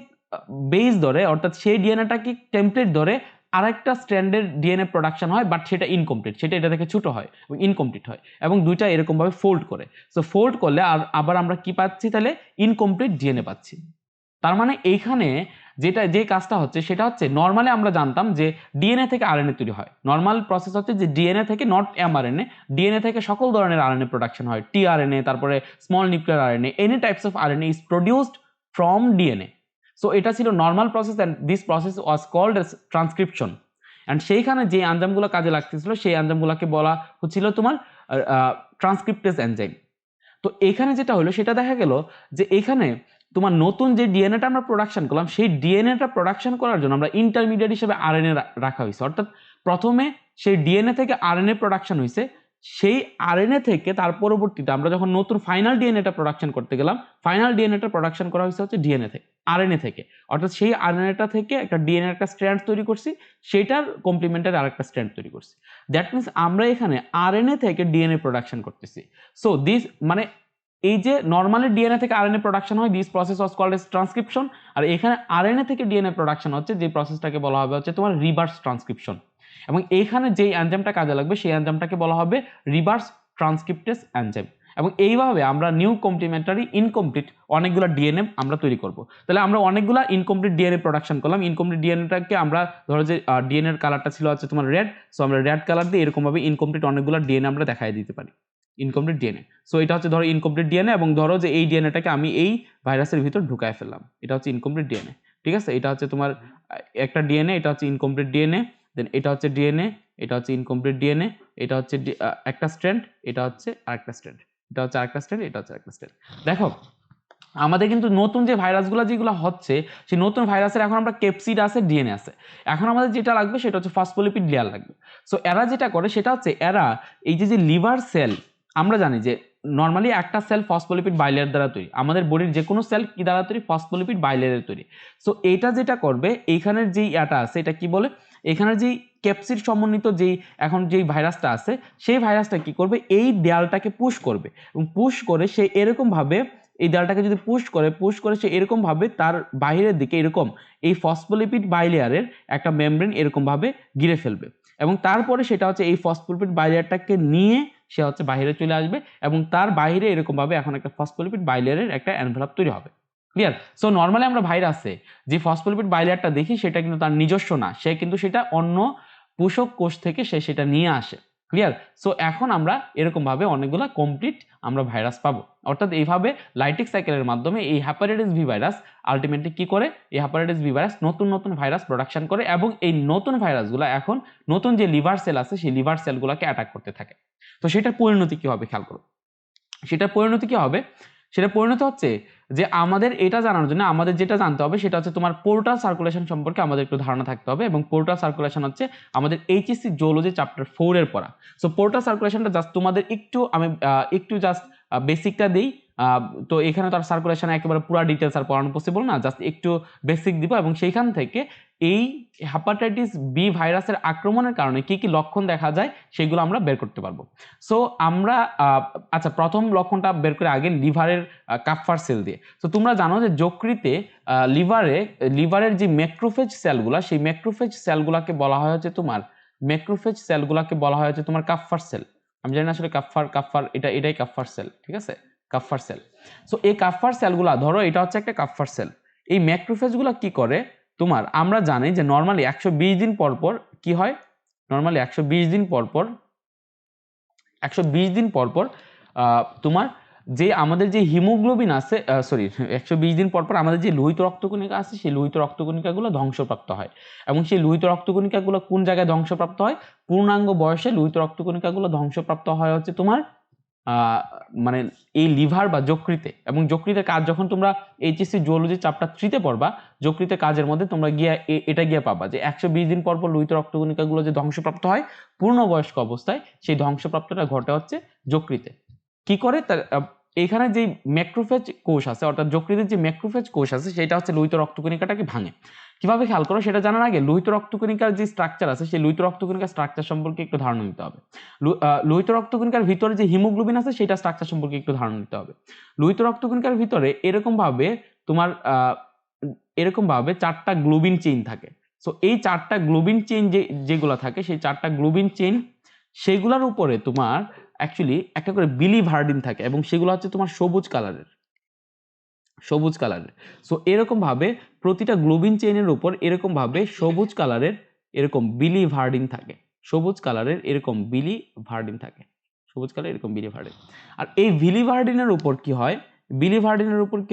বেস ধরে অর্থাৎ সেই ডিএনএটাকে টেমপ্লেট ধরে আরেকটা স্ট্র্যান্ডের ডিএনএ প্রোডাকশন হয়, বাট সেটা ইনকমপ্লিট, সেটা এটা থেকে ছোট হয় এবং ইনকমপ্লিট হয় এবং দুইটা এরকমভাবে ফোল্ড করে। সো ফোল্ড করলে আবার আমরা কি পাচ্ছি? তাহলে ইনকমপ্লিট ডিএনএ পাচ্ছি। তার মানে এইখানে যে কাজটা হচ্ছে সেটা হচ্ছে নর্মালি আমরা জানতাম যে ডিএনএ থেকে আরএনএ তৈরি হয়। নর্মাল প্রসেস হচ্ছে যে ডিএনএ থেকে, নট এমআরএনএ, ডিএনএ থেকে সকল ধরনের আরএনএ প্রোডাকশন হয়, টিআরএনএ, তারপরে small nuclear RNA, any types of RNA is produced from DNA. So এটা ছিল normal process and this process was called as transcription. And সেইখানে যে এনজাইমগুলো কাজে লাগতেছিল সেই এনজাইমগুলোকে বলা হচ্ছিল তোমার ট্রান্সক্রিপ্টেজ এনজাইম। তো এখানে যেটা হলো সেটা দেখা গেল যে এখানে তোমার নতুন যে ডিএনএটা আমরা প্রোডাকশন করলাম সেই ডিএনএটা প্রোডাকশন করার জন্য আমরা ইন্টারমিডিয়েট হিসেবে আরএনএ রাখা হয়েছে, অর্থাৎ প্রথমে সেই ডিএনএ থেকে আরএনএ প্রোডাকশন হয়েছে, সেই আরএনএ থেকে তার পরবর্তীতে আমরা যখন নতুন ফাইনাল ডিএনএটা প্রোডাকশন করতে গেলাম, ফাইনাল ডিএনএটা প্রোডাকশন করা হয়েছে হচ্ছে ডিএনএ থেকে, আরএনএ থেকে, অর্থাৎ সেই আরএনএটা থেকে একটা ডিএনএ একটা স্ট্র্যান্ড তৈরি করছি, সেটার কমপ্লিমেন্টারি আরেকটা স্ট্র্যান্ড তৈরি করছি। দ্যাট মিনস আমরা এখানে আরএনএ থেকে ডিএনএ প্রোডাকশন করতেছি। সো দিস মানে এই যে নরমালি ডিএনএ থেকে আরএনএ প্রোডাকশন হয়, this process was called as transcription. আর এখানে আরএনএ থেকে ডিএনএ প্রোডাকশন হচ্ছে যে প্রসেসটাকে বলা হবে হচ্ছে তোমার রিভার্স ট্রান্সক্রিপশন। এবং এইখানে যেই এনজাইমটা কাজে লাগবে সেই এনজাইমটাকে বলা হবে রিভার্স ট্রান্সক্রিপ্টেজ এনজাইম। এবং এইভাবে আমরা নিউ কমপ্লিমেন্টারি ইনকমপ্লিট অনেকগুলো ডিএনএ আমরা তৈরি করব। তাহলে আমরা অনেকগুলো ইনকমপ্লিট ডিএনএ প্রোডাকশন করলাম। ইনকমপ্লিট ডিএনএটাকে আমরা ধরো যে ডিএনএর কালারটা ছিল হচ্ছে তোমার রেড, সো আমরা রেড কালার দিয়ে এরকমভাবে ইনকমপ্লিট অনেকগুলো ডিএনএ আমরা দেখাই দিতে পারি, ইনকমপ্লিট ডিএনএ। সো এটা হচ্ছে ধরো ইনকমপ্লিট ডিএনএ এবং ধরো যে এই ডিএনএটাকে আমি এই ভাইরাসের ভিতর ঢুকায় ফেললাম, এটা হচ্ছে ইনকমপ্লিট ডিএনএ। ঠিক আছে, এটা হচ্ছে তোমার একটা ডিএনএ, এটা হচ্ছে ইনকমপ্লিট ডিএনএ, দেন এটা হচ্ছে ডিএনএ, এটা হচ্ছে ইনকমপ্লিট ডিএনএ, এটা হচ্ছে একটা স্ট্র্যান্ড, এটা হচ্ছে আরেকটা স্ট্র্যান্ড, এটা হচ্ছে আরেকটা স্ট্র্যান্ড, এটা হচ্ছে আরেকটা স্ট্র্যান্ড। দেখো আমাদের কিন্তু নতুন যে ভাইরাসগুলো যেগুলো হচ্ছে সেই নতুন ভাইরাসের এখন আমরা ক্যাপসিড আছে, ডিএনএ আছে, এখন আমাদের যেটা লাগবে সেটা হচ্ছে ফসফোলিপিড লেয়ার লাগবে। সো এরা যেটা করে সেটা হচ্ছে এরা এই যে লিভার সেল, আমরা জানি যে নর্মালি একটা সেল ফসফোলিপিড বাইলেয়ার দ্বারা তৈরি, আমাদের বডির যে কোনো সেল কি দ্বারা তৈরি? ফসফোলিপিড বাইলেয়ারের তৈরি। সো এটা যেটা করবে এইখানের যেই এটা আছে এটা কি বলে, এখানের যেই ক্যাপসিড সমন্বিত যেই ভাইরাসটা আছে সেই ভাইরাসটা কি করবে? এই দেয়ালটাকে পুশ করবে এবং পুশ করে সে এরকমভাবে এই দেয়ালটাকে যদি পুশ করে সে এরকমভাবে তার বাইরের দিকে এরকম এই ফসফোলিপিড বাইলেয়ারের একটা মেমব্রেন এরকমভাবে ঘিরে ফেলবে এবং তারপরে সেটা হচ্ছে এই ফসফোলিপিড বাইলেয়ারটাকে নিয়ে সে হচ্ছে বাইরে চলে আসবে এবং তার বাইরে এরকমভাবে এখন একটা ফসফোলিপিড বাইলেয়ারের একটা এনভেলপ তৈরি হবে। ক্লিয়ার? সো নর্মালি আমরা ভাইরাসে যে ফসফোলিপিড বাইলেয়ারটা দেখি সেটা কিন্তু তার নিজস্ব না, সে কিন্তু সেটা অন্য পোষক কোষ থেকে সে সেটা নিয়ে আসে। ক্লিয়ার? সো এখন আমরা এরকমভাবে অনেকগুলো কমপ্লিট আমরা ভাইরাস পাবো, অর্থাৎ এইভাবে লাইটিক সাইকেলের মাধ্যমে এই হেপাটাইটিস ভি ভাইরাস আলটিমেটলি কি করে? এই হেপাটাইটিস ভি ভাইরাস নতুন ভাইরাস প্রোডাকশন করে এবং এই নতুন ভাইরাসগুলো এখন নতুন যে লিভার সেল আছে সেই লিভার সেলগুলোকে অ্যাটাক করতে থাকে। তো সেটার পরিণতি কি হবে খেয়াল করো। সেটার পরিণতি কি হবে? সেটা পরিণত হচ্ছে যে আমাদের এটা জানার জন্য আমাদের যেটা জানতে হবে সেটা হচ্ছে তোমার পোর্টাল সার্কুলেশন সম্পর্কে আমাদের একটু ধারণা থাকতে হবে এবং পোর্টাল সার্কুলেশন হচ্ছে আমাদের এইচএসসি জুওলজি চ্যাপ্টার 4 এর পড়া। সো পোর্টাল সার্কুলেশনটা জাস্ট তোমাদের একটু জাস্ট বেসিকটা দেই। তো এখানে তো আর সার্কুলেশন একেবারে পুরো ডিটেলস আর পড়ানো পসিবল না, জাস্ট একটু বেসিক দিব এবং সেইখান থেকে এই হেপাটাইটিস বি ভাইরাসের আক্রমণের কারণে কি কি লক্ষণ দেখা যায় সেগুলো আমরা বের করতে পারবো। সো আমরা আচ্ছা, প্রথম লক্ষণটা বের করে আগে লিভারের কাপ্ফার সেল দিয়ে। তো তোমরা জানো যে যকৃতে লিভারের যে ম্যাক্রোফেজ সেলগুলা, সেই ম্যাক্রোফেজ সেলগুলাকে বলা হয় হচ্ছে তোমার কাপ্ফার সেল। আমি জানি না আসলে কাপ্ফার এটাই কাপ্ফার সেল, ঠিক আছে, কাপ্ফার সেল। সো এই কাপ্ফার সেলগুলা, ধরো এটা হচ্ছে একটা কাপ্ফার সেল। এই ম্যাক্রোফেজগুলা কি করে, আমরা জানি যে নর্মালি 120 দিন পর পর কি হয়, নর্মালি 120 দিন পর পর তোমার যে আমাদের যে হিমোগ্লোবিন আছে, 120 দিন পর পর আমাদের যে লোহিত রক্তকণিকা আছে, সেই লোহিত রক্তকণিকাগুলো ধ্বংসপ্রাপ্ত হয়। এবং সেই লোহিত রক্তকণিকাগুলো কোন জায়গায় ধ্বংসপ্রাপ্ত হয়? পূর্ণাঙ্গ বয়সে লোহিত রক্তকণিকাগুলো ধ্বংসপ্রাপ্ত হয় হচ্ছে তোমার মানে এই লিভার বা যকৃতে। এবং যকৃতের কাজ যখন তোমরা এইচএসসি জুওলজি চ্যাপ্টার 3 তে পড়বা, যকৃতের কাজের মধ্যে তোমরা গিয়ে পাবা যে 120 দিন পর পর লোহিত রক্তকণিকাগুলো যে ধ্বংসপ্রাপ্ত হয় পূর্ণবয়স্ক অবস্থায়, সেই ধ্বংসপ্রাপ্তটা ঘটে হচ্ছে যকৃতে। কি করে? তার এখানে যে ম্যাক্রোফেজ কোষ আছে, অর্থাৎ যকৃতের যে ম্যাক্রোফেজ কোষ আছে, সেটা হচ্ছে লোহিত রক্তকণিকাটাকে ভাঙে। কিভাবে খেয়াল করো সেটা জানার আগে লোহিত রক্তকণিকার যে স্ট্রাকচার আছে, সেই লোহিত রক্তকণিকার স্ট্রাকচার সম্পর্কে একটু ধারণা নিতে হবে। লোহিত রক্তকণিকার ভিতরে যে হিমোগ্লোবিন আছে, সেটা স্ট্রাকচার সম্পর্কে একটু ধারণা নিতে হবে। লোহিত রক্তকণিকার ভিতরে এরকম ভাবে 4টা গ্লোবিন চেইন থাকে। সো এই 4টা গ্লোবিন চেইন যেগুলো থাকে, সেই 4টা গ্লোবিন চেইন, সেগুলোর উপরে তোমার অ্যাকচুয়ালি একটা করে বিলিভার্ডিন থাকে, এবং সেগুলো হচ্ছে তোমার সবুজ কালারের। সো এরকম ভাবে প্রতিটা গ্লোবিন চেইনের উপর এরকম ভাবে সবুজ কালারের এরকম বিলিভার্ডিন থাকে। আর এই বিলিভার্ডিনের উপর কি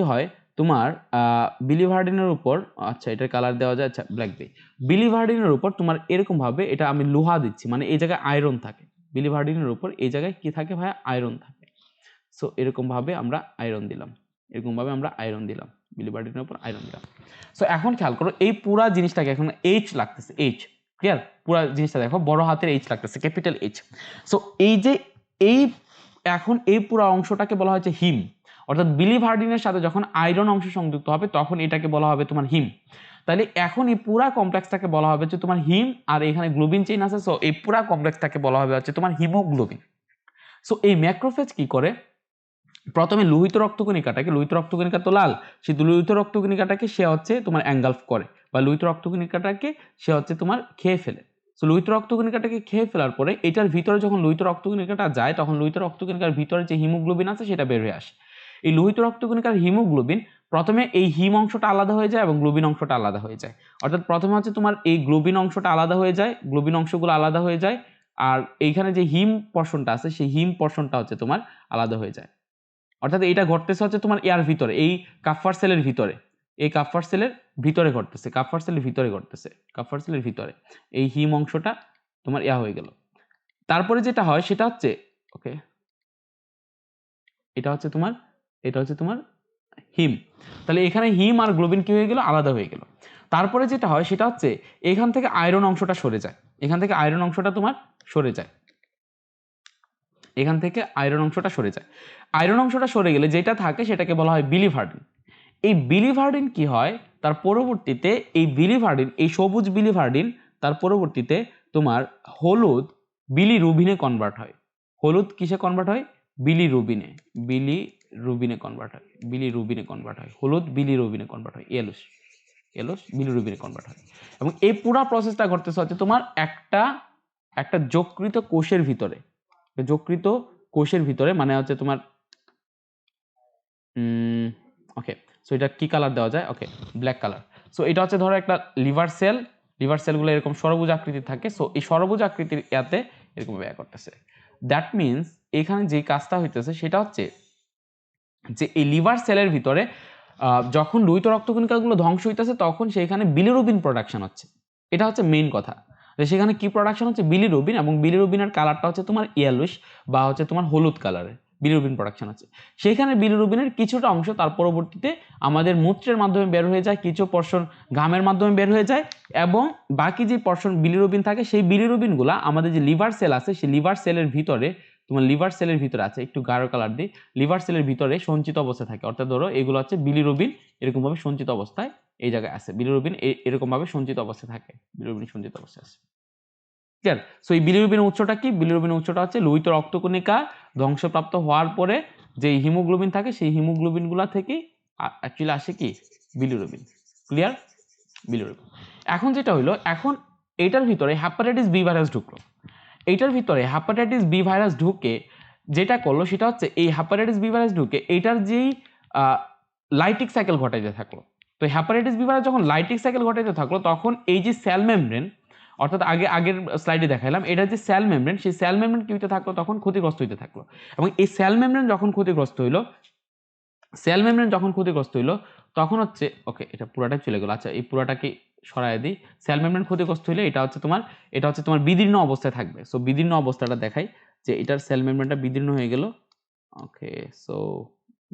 হয়, তোমার বিলিভার্ডিনের উপর, আচ্ছা এটার কালার দেওয়া যায়, আচ্ছা ব্ল্যাক দিয়ে। বিলিভার্ডিনের উপর তোমার এরকম ভাবে, এটা আমি লোহা দিচ্ছি, মানে এই জায়গায় আয়রন থাকে। বিলিভার্ডিনের উপর এই জায়গায় কি থাকে ভাইয়া? আয়রন থাকে। সো এরকম ভাবে আমরা আয়রন দিলাম, বিলিভার্ডিনের উপর আয়রন দিলাম। সো এখন খেয়াল করো, এই পুরা জিনিসটাকে এখন এইচ লাগতেছে, এইচ, ক্লিয়ার? পুরা জিনিসটা দেখো, বড় হাতের এইচ লাগতেছে, ক্যাপিটাল এইচ। সো এখন এই পুরা অংশটাকে বলা হচ্ছে হিম। অর্থাৎ বিলিভার্ডিনের সাথে যখন আয়রন অংশ সংযুক্ত হবে, তখন এটাকে বলা হবে তোমার হিম। তাহলে এখন এই পুরা কমপ্লেক্সটাকে বলা হবে যে তোমার হিম, আর এখানে গ্লোবিন চেইন আছে, সো এই পুরা কমপ্লেক্সটাকে বলা হবে হচ্ছে তোমার হিমোগ্লোবিন। সো এই ম্যাক্রোফেজ কি করে, প্রথমে লোহিত রক্তকণিকা তো লাল, সেই লোহিত রক্তকণিকাটাকে সে হচ্ছে তোমার অ্যাঙ্গালফ করে, বা লোহিত রক্তকণিকাটাকে সে হচ্ছে তোমার খেয়ে ফেলে। সো লোহিত রক্তকণিকাটাকে খেয়ে ফেলার পরে এটার ভিতরে যখন লোহিত রক্তকণিকাটা যায়, তখন লোহিত রক্তকণিকার ভিতরে যে হিমোগ্লোবিন আছে সেটা বের হয়ে আসে। এই লোহিত রক্তকণিকার হিমোগ্লোবিন, প্রথমে এই হিম অংশটা আলাদা হয়ে যায় এবং গ্লোবিন অংশটা আলাদা হয়ে যায়। অর্থাৎ প্রথমে হচ্ছে তোমার এই গ্লোবিন অংশটা আলাদা হয়ে যায়, গ্লোবিন অংশগুলো আলাদা হয়ে যায়, আর এইখানে যে হিম পোরশনটা আছে, সেই হিম পোরশনটা হচ্ছে তোমার আলাদা হয়ে যায়। অর্থাৎ এটা ঘটতেছে হচ্ছে তোমার এর ভিতরে, এই কাপ্ফার সেলের ভিতরে, এই হিম অংশটা তোমার হয়ে গেল। তারপরে যেটা হয় সেটা হচ্ছে, ওকে, এটা হচ্ছে তোমার হিম। তাহলে এখানে হিম আর গ্লোবিন কি হয়ে গেল? আলাদা হয়ে গেল। তারপরে যেটা হয় সেটা হচ্ছে এখান থেকে আয়রন অংশটা সরে যায়, আয়রন অংশটা সরে গেলে যেটা থাকে সেটাকে বলা হয় বিলিভার্ডিন। এই বিলিভার্ডিন কি হয়, তার পরবর্তীতে এই সবুজ বিলিভার্ডিন তার পরবর্তীতে তোমার হলুদ বিলিরুবিনে কনভার্ট হয়। হলুদ কিসে কনভার্ট হয়? বিলিরুবিনে কনভার্ট হয়। হলুদ বিলিরুবিনে কনভার্ট হয়, ইয়েলোস বিলিরুবিনে কনভার্ট হয়। এবং এই পুরো প্রসেসটা ঘটতেছে হচ্ছে তোমার একটা যকৃত কোষের ভিতরে, মানে হচ্ছে তোমার ওকে, সো এটা কি কালার দেওয়া যায়? ওকে, ব্ল্যাক কালার। সো এটা হচ্ছে ধরো একটা লিভার সেলগুলো এরকম সরবুজ আকৃতির থাকে। সো এই সরবুজ আকৃতির ইয়াতে এরকম ব্যয় করতেছে। দ্যাট মিনস এখানে যে কাজটা হইতেছে সেটা হচ্ছে যে এই লিভার সেলের ভিতরে যখন লোহিত রক্তকণিকাগুলো ধ্বংস হইতেছে, তখন সেখানে বিলিরুবিন প্রোডাকশন হচ্ছে। এটা হচ্ছে মেইন কথা, যে সেখানে কি প্রোডাকশন হচ্ছে? বিলিরুবিন। এবং বিলিরুবিনের কালারটা হচ্ছে তোমার ইয়েলোইশ বা হচ্ছে তোমার হলুদ কালারের বিলিরুবিন প্রোডাকশন আছে। সেখানে বিলিরুবিনের কিছুটা অংশ তার পরবর্তীতে আমাদের মূত্রের মাধ্যমে বের হয়ে যায়, কিছু পোরশন ঘামের মাধ্যমে বের হয়ে যায়, এবং বাকি যে পোরশন বিলিরুবিন থাকে, সেই বিলিরুবিনগুলা আমাদের যে লিভার সেল আছে, সেই লিভার সেলের ভিতরে আছে, একটু গাঢ় কালার দিয়ে লিভার সেলের ভিতরে সঞ্চিত অবস্থায় থাকে। অর্থাৎ ধরো এগুলো হচ্ছে বিলিরুবিন, এরকম ভাবে সঞ্চিত অবস্থায় এই জায়গায় আছে বিলিরুবিন, এরকম ভাবে সঞ্চিত অবস্থায় থাকে, বিলিরুবিন সঞ্চিত অবস্থায় আছে। ক্লিয়ার? সো এই বিলিরুবিনের উৎসটা কি? বিলিরুবিনের উৎসটা হচ্ছে লোহিত রক্তকণিকা ধ্বংসপ্রাপ্ত হওয়ার পরে যে হিমোগ্লোবিন থাকে সেই হিমোগ্লোবিনগুলা থেকেই অ্যাকচুয়ালি আসে কি বিলিরুবিন। ক্লিয়ার? বিলিরুবিন। এখন যেটা হইলো, এখন এটার ভিতরে হেপাটাইটিস বি ভাইরাস ঢুকলো। এইটার ভিতরে হেপাটাইটিস বি ভাইরাস ঢুকে যেটা করলো সেটা হচ্ছে এই হেপাটাইটিস বি ভাইরাস ঢুকে এইটার যেই লাইটিক সাইকেল ঘটাইতে থাকলো। তো হেপাটাইটিস বি ভাইরাস যখন লাইটিক সাইকেল ঘটাইতে থাকলো তখন এই যে সেল মেমব্রেন, অর্থাৎ আগের স্লাইডে দেখাইলাম, এটা যে সেল মেমব্রেন, সেই সেল মেমব্রেন কি হইতে থাকলো, তখন ক্ষতিগ্রস্ত হইতে থাকলো। এবং এই সেল মেমব্রেন যখন ক্ষতিগ্রস্ত হইলো, সেল মেমব্রেন যখন ক্ষতিগ্রস্ত হইলো তখন হচ্ছে, ওকে এটা পুরাটাই চলে গেল, আচ্ছা এই পুরাটাকে সরাই দিই। সেল মেমব্রেন ক্ষতিগ্রস্ত হইলে এটা হচ্ছে তোমার বিদীর্ণ অবস্থায় থাকবে। সো বিদীর্ণ অবস্থাটা দেখাই যে এটার সেল মেমব্রেনটা বিদীর্ণ হয়ে গেল। ওকে, সো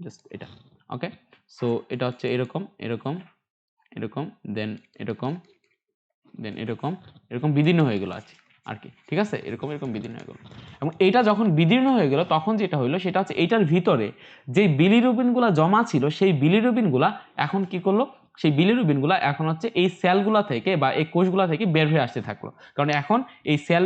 জাস্ট এটা, ওকে, সো এটা হচ্ছে এরকম এরকম এরকম দেন এরকম দেন এরকম এরকম বিদীর্ণ হয়ে গেল আছে আর কি, ঠিক আছে, এরকম এরকম বিদীর্ণ হয়ে গেল। এবং এটা যখন বিদীর্ণ হয়ে গেল তখন যেটা হইলো সেটা হচ্ছে এইটার ভিতরে যে বিলিরুবিনগুলা জমা ছিল সেই বিলিরুবিনগুলা এখন কি করলো, সেই বিলিরুবিনগুলা এখন হচ্ছে এই সেলগুলা থেকে বা এই কোষগুলা থেকে বের হয়ে আসতে থাকলো। কারণ এখন এই সেল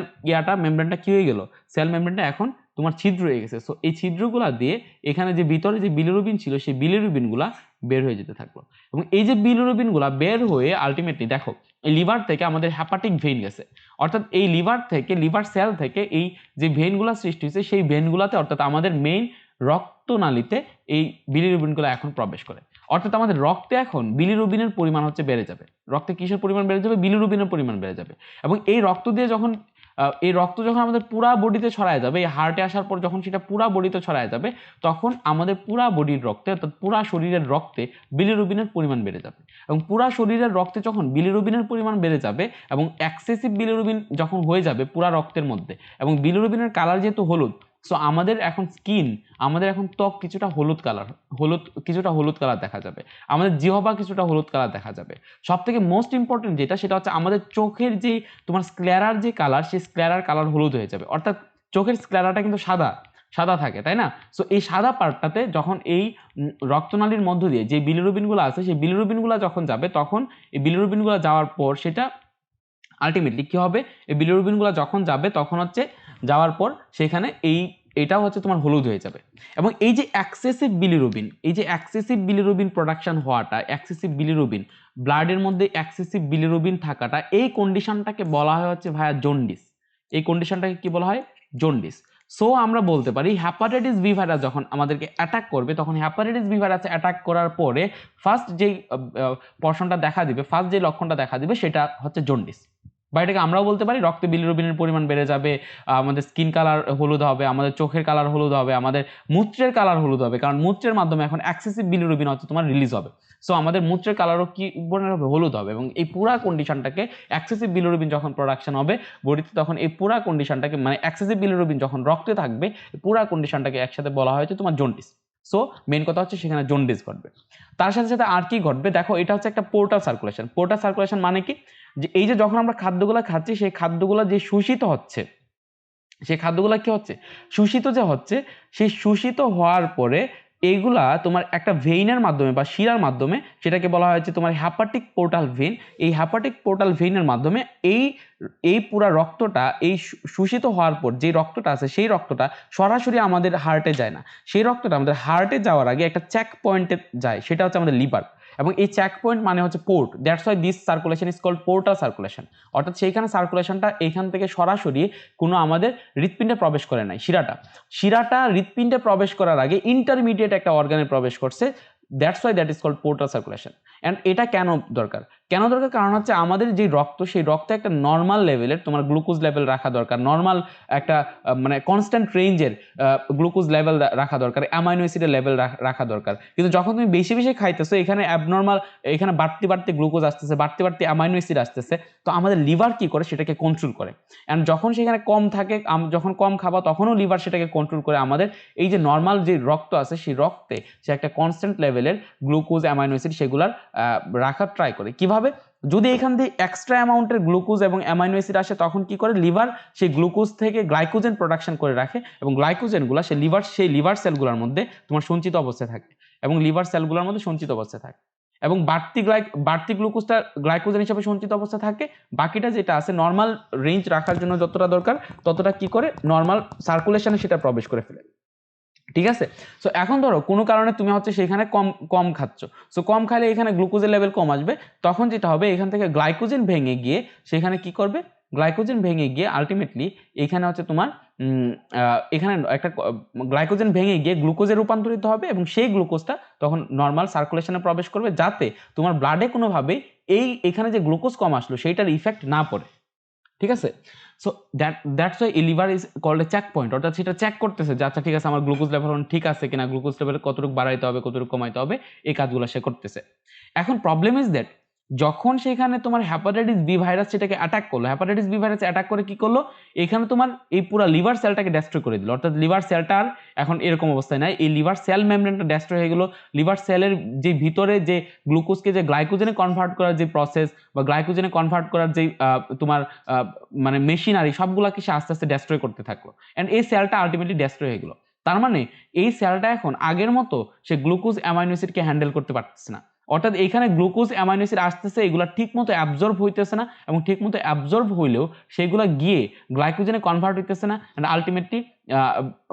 মেমব্রেনটা কি হয়ে গেল, সেল মেমব্রেনটা এখন তোমার ছিদ্র হয়ে গেছে। সো এই ছিদ্রগুলা দিয়ে এখানে যে ভিতরে যে বিলিরুবিন ছিল সেই বিলিরুবিনগুলা বের হয়ে যেতে থাকলো। এবং এই যে বিলিরুবিনগুলা বের হয়ে আলটিমেটলি দেখো এই লিভার থেকে আমাদের হেপাটিক ভেইন গেছে, অর্থাৎ এই লিভার থেকে, লিভার সেল থেকে এই যে ভেইনগুলা সৃষ্টি হয়েছে সেই ভেইনগুলাতে, অর্থাৎ আমাদের মেইন রক্তনালীতে এই বিলিরুবিনগুলো এখন প্রবেশ করে। অর্থাৎ আমাদের রক্তে এখন বিলিরুবিনের পরিমাণ হচ্ছে বেড়ে যাবে। রক্তে কিসের পরিমাণ বেড়ে যাবে? বিলিরুবিনের পরিমাণ বেড়ে যাবে। এবং এই রক্ত দিয়ে যখন এই রক্ত যখন আমাদের পুরা বডিতে ছড়ায় যাবে, এই হার্টে আসার পর যখন সেটা পুরা বডিতে ছড়ায় যাবে, তখন আমাদের পুরা বডির রক্তে, অর্থাৎ পুরা শরীরের রক্তে বিলিরুবিনের পরিমাণ বেড়ে যাবে। এবং পুরা শরীরের রক্তে যখন বিলিরুবিনের পরিমাণ বেড়ে যাবে এবং এক্সেসিভ বিলিরুবিন যখন হয়ে যাবে পুরা রক্তের মধ্যে, এবং বিলিরুবিনের কালার যেহেতু হলুদ, সো আমাদের এখন আমাদের এখন ত্বক কিছুটা হলুদ কালার দেখা যাবে, আমাদের জিহ্বা কিছুটা হলুদ কালার দেখা যাবে। সব থেকে মোস্ট ইম্পর্টেন্ট যেটা, সেটা হচ্ছে আমাদের চোখের যে তোমার স্ক্লেরার যে কালার, সেই স্ক্লেরার কালার হলুদ হয়ে যাবে। অর্থাৎ চোখের স্ক্লেরাটা কিন্তু সাদা থাকে, তাই না? সো এই সাদা পার্টটাতে যখন এই রক্তনালীর মধ্য দিয়ে যে বিলিরুবিনগুলো আছে সেই বিলিরুবিনগুলো যখন যাবে, তখন এই বিলিরুবিনগুলো যাওয়ার পর সেটা আলটিমেটলি কি হবে, এই বিলিরুবিনগুলো যখন যাবে তখন হচ্ছে যাওয়ার পর সেখানে এটাও হচ্ছে তোমার হলুদ হয়ে যাবে। এবং এই যে এক্সেসিভ বিলিরুবিন প্রোডাকশন হওয়াটা, এক্সেসিভ বিলিরুবিন ব্লাডের মধ্যে এক্সেসিভ বিলিরুবিন থাকাটা, এই কন্ডিশনটাকে বলা হয় হচ্ছে ভাইয়া জন্ডিস। এই কন্ডিশনটাকে কি বলা হয়? জন্ডিস। সো আমরা বলতে পারি হেপাটাইটিস বি ভাইরাস যখন আমাদেরকে অ্যাটাক করবে, তখন হেপাটাইটিস বি ভাইরাস অ্যাটাক করার পরে ফার্স্ট যেই পোরশনটা দেখা দিবে, ফার্স্ট যে লক্ষণটা দেখা দিবে সেটা হচ্ছে জন্ডিস। বা এটাকে আমরাও বলতে পারি রক্তে বিলিরুবিনের পরিমাণ বেড়ে যাবে, আমাদের স্কিন কালার হলুদ হবে, আমাদের চোখের কালার হলুদ হবে, আমাদের মূত্রের কালার হলুদ হবে, কারণ মূত্রের মাধ্যমে এখন এক্সেসিভ বিলিরুবিন হচ্ছে তোমার রিলিজ হবে। সো আমাদের মূত্রের কালারও কি বর্ণের হবে? হলুদ হবে। এবং এই পুরা কন্ডিশনটাকে, এক্সেসিভ বিলিরুবিন যখন প্রোডাকশন হবে বডিতে, তখন এই পুরা কন্ডিশনটাকে, মানে এক্সেসিভ বিলিরুবিন যখন রক্তে থাকবে, পুরা কন্ডিশনটাকে একসাথে বলা হয়েছে তোমার জন্ডিস। সো মেইন কথা হচ্ছে সেখানে জন্ডিস ঘটবে। তার সাথে সাথে আর কি ঘটবে দেখো, এটা হচ্ছে একটা পোর্টাল সার্কুলেশন। মানে কি, যে এই যে যখন আমরা খাদ্যগুলো খাচ্ছি, সেই খাদ্যগুলো যে শোষিত হচ্ছে, সেই খাদ্যগুলো কি হচ্ছে, শোষিত যে হচ্ছে, সেই শোষিত হওয়ার পরে এইগুলা তোমার একটা ভেইনের মাধ্যমে বা শিরার মাধ্যমে, সেটাকে বলা হয়েছে তোমার হেপাটিক পোর্টাল ভেইন। এই হেপাটিক পোর্টাল ভেইনের মাধ্যমে এই পুরা রক্তটা, এই শোষিত হওয়ার পর যে রক্তটা আছে, সেই রক্তটা সরাসরি আমাদের হার্টে যায় না। সেই রক্তটা আমাদের হার্টে যাওয়ার আগে একটা চেক পয়েন্টে যায়, সেটা হচ্ছে আমাদের লিভার। এবং এই চেক পয়েন্ট মানে হচ্ছে port, that's why this circulation is called portal circulation. অর্থাৎ সেইখানে সার্কুলেশনটা এইখান থেকে সরাসরি কোনো আমাদের হৃৎপিণ্ডে প্রবেশ করে নাই। শিরাটা হৃৎপিণ্ডে প্রবেশ করার আগে ইন্টারমিডিয়েট একটা অর্গানে প্রবেশ করছে, that's why that is called portal circulation. And এটা কেন দরকার? কারণ হচ্ছে আমাদের যে রক্ত, সেই রক্তে একটা নর্মাল লেভেলের তোমার গ্লুকোজ লেভেল রাখা দরকার, নর্মাল একটা মানে কনস্ট্যান্ট রেঞ্জের গ্লুকোজ লেভেল রাখা দরকার, অ্যামাইনো অ্যাসিডের লেভেল রাখা দরকার। কিন্তু যখন তুমি বেশি খাইতেছো, এখানে অ্যাবনর্মাল, এখানে বাড়তি গ্লুকোজ আসতেছে, বাড়তি অ্যামাইনো অ্যাসিড আসতেছে, তো আমাদের লিভার কি করে, সেটাকে কন্ট্রোল করে। অ্যান্ড যখন সেখানে কম থাকে, যখন কম খাবা, তখনও লিভার সেটাকে কন্ট্রোল করে আমাদের এই যে নর্মাল যে রক্ত আছে, সেই রক্তে সে একটা কনস্ট্যান্ট লেভেলের গ্লুকোজ, অ্যামাইনো অ্যাসিড সেগুলার রাখার ট্রাই করে। কিভাবে? যদি এখান থেকে এক্সট্রা অ্যামাউন্টের গ্লুকোজ এবং অ্যামাইনো অ্যাসিড আসে, তখন কি করে, লিভার সেই গ্লুকোজ থেকে গ্লাইকোজেন প্রোডাকশন করে রাখে, এবং গ্লাইকোজেনগুলো সেই লিভার সেলগুলোর মধ্যে তোমার সঞ্চিত অবস্থায় থাকে, এবং লিভার সেলগুলোর মধ্যে সঞ্চিত অবস্থায় থাকে। এবং বাড়তি গ্লুকোজটা গ্লাইকোজেন হিসেবে সঞ্চিত অবস্থা থাকে, বাকিটা যেটা আছে নর্মাল রেঞ্জ রাখার জন্য যতটা দরকার ততটা কি করে নর্মাল সার্কুলেশনে সেটা প্রবেশ করে ফেলে। ঠিক আছে, সো এখন ধরো কোনো কারণে তুমি হচ্ছে সেখানে কম কম খাচ্ছ, সো কম খাইলে এখানে গ্লুকোজের লেভেল কম আসবে, তখন যেটা হবে এখান থেকে গ্লাইকোজেন ভেঙে গিয়ে সেখানে কি করবে, গ্লাইকোজেন ভেঙে গিয়ে আলটিমেটলি এখানে হচ্ছে তোমার এখানে একটা গ্লাইকোজেন ভেঙে গিয়ে গ্লুকোজে রূপান্তরিত হবে এবং সেই গ্লুকোজটা তখন নর্মাল সার্কুলেশনে প্রবেশ করবে যাতে তোমার ব্লাডে কোনোভাবে এখানে যে গ্লুকোজ কম আসলো সেইটার ইফেক্ট না পড়ে। ঠিক আছে, so that's why liver is called a check point, অর্থাৎ সেটা চেক করতেছে যে আচ্ছা ঠিক আছে আমার গ্লুকোজ লেভেল ঠিক আছে কিনা, গ্লুকোজ লেভেল কতটুকু বাড়াইতে হবে কতটুকু কমাইতে হবে, এই কাজগুলো সে করতেছে। এখন প্রবলেম ইজ দ্যাট যখন সেখানে তোমার হেপাটাইটিস বি ভাইরাস সেটাকে অ্যাটাক করলো, হেপাটাইটিস বি ভাইরাস অ্যাটাক করে কি করলো, এখানে তোমার এই পুরো লিভার সেলটাকে ডেস্ট্রয় করে দিল, অর্থাৎ লিভার সেলটার এখন এরকম অবস্থায় নাই, এই লিভার সেল মেমব্রেনটা ডেস্ট্রয় হয়ে গেল, লিভার সেলের যে ভিতরে যে গ্লুকোজকে যে গ্লাইকোজেনে কনভার্ট করার যে প্রসেস বা গ্লাইকোজেনে কনভার্ট করার যে তোমার মানে মেশিনারি সবগুলাকে সে আস্তে আস্তে ডেস্ট্রয় করতে থাকলো, অ্যান্ড এই সেলটা আলটিমেটলি ডেস্ট্রয় হয়ে গেলো। তার মানে এই সেলটা এখন আগের মতো সে গ্লুকোজ অ্যামাইনো অ্যাসিডকে হ্যান্ডেল করতে পারতেছে না, অর্থাৎ এখানে গ্লুকোজ অ্যামাইনো অ্যাসিড আসতেছে এগুলো ঠিকমতো অ্যাবজর্ব হইতেছে না, এবং ঠিকমতো অ্যাবজর্ব হইলেও সেগুলো গিয়ে গ্লাইকোজেনে কনভার্ট হইতেছে না, অ্যান্ড আলটিমেটলি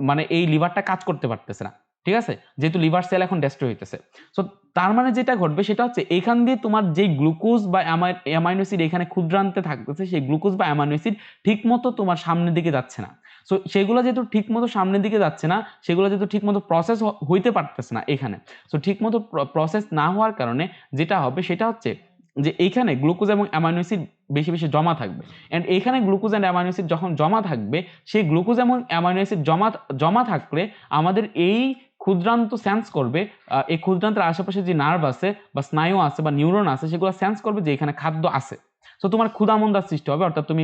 মানে এই লিভারটা কাজ করতে পারতেছে না। ঠিক আছে, যেহেতু লিভার সেল এখন ডেস্ট্রয় হইতেছে, সো তার মানে যেটা ঘটবে সেটা হচ্ছে এখান দিয়ে তোমার যেই গ্লুকোজ বা অ্যামাইনো অ্যাসিড এখানে ক্ষুদ্রান্তে থাকতেছে, সেই গ্লুকোজ বা অ্যামাইনো অ্যাসিড ঠিকমতো তোমার সামনের দিকে যাচ্ছে না, সো সেগুলো যেহেতু ঠিকমতো সামনের দিকে যাচ্ছে না, সেগুলো যেহেতু ঠিকমতো প্রসেস হইতে পারতেছে না এখানে, সো ঠিকমতো প্রসেস না হওয়ার কারণে যেটা হবে সেটা হচ্ছে যে এইখানে গ্লুকোজ এবং অ্যামাইনো অ্যাসিড বেশি বেশি জমা থাকবে, অ্যান্ড এইখানে গ্লুকোজ অ্যান্ড অ্যামাইনো অ্যাসিড যখন জমা থাকবে, সেই গ্লুকোজ এবং অ্যামাইনো অ্যাসিড জমা থাকলে আমাদের এই ক্ষুদ্রান্ত সেন্স করবে, এই ক্ষুদ্রান্তের আশেপাশে যে নার্ভ আছে বা স্নায়ু আছে বা নিউরন আছে সেগুলো সেন্স করবে যে এখানে খাদ্য আছে, সো তোমার ক্ষুধামন্দার সৃষ্টি হবে, অর্থাৎ তুমি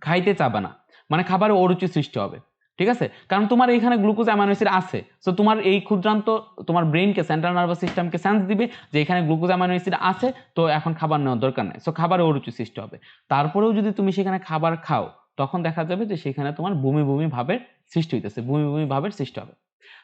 খাইতে চাবে না, মানে খাবারে অরুচি সৃষ্টি হবে। ঠিক আছে, কারণ তোমার এখানে গ্লুকোজ অ্যামাইনো অ্যাসিড আছে, সো তোমার এই ক্ষুদ্রান্ত তোমার ব্রেইনকে সেন্ট্রাল নার্ভাস সিস্টেমকে সেন্স দিবে যে এখানে গ্লুকোজ অ্যামাইনো অ্যাসিড আছে, তো এখন খাবার নেওয়ার দরকার নেই, সো খাবারে অরুচি সৃষ্টি হবে। তারপরেও যদি তুমি সেখানে খাবার খাও তখন দেখা যাবে যে সেখানে তোমার বমি বমি ভাবের সৃষ্টি হইতেছে, বমি বমি ভাবের সৃষ্টি হবে।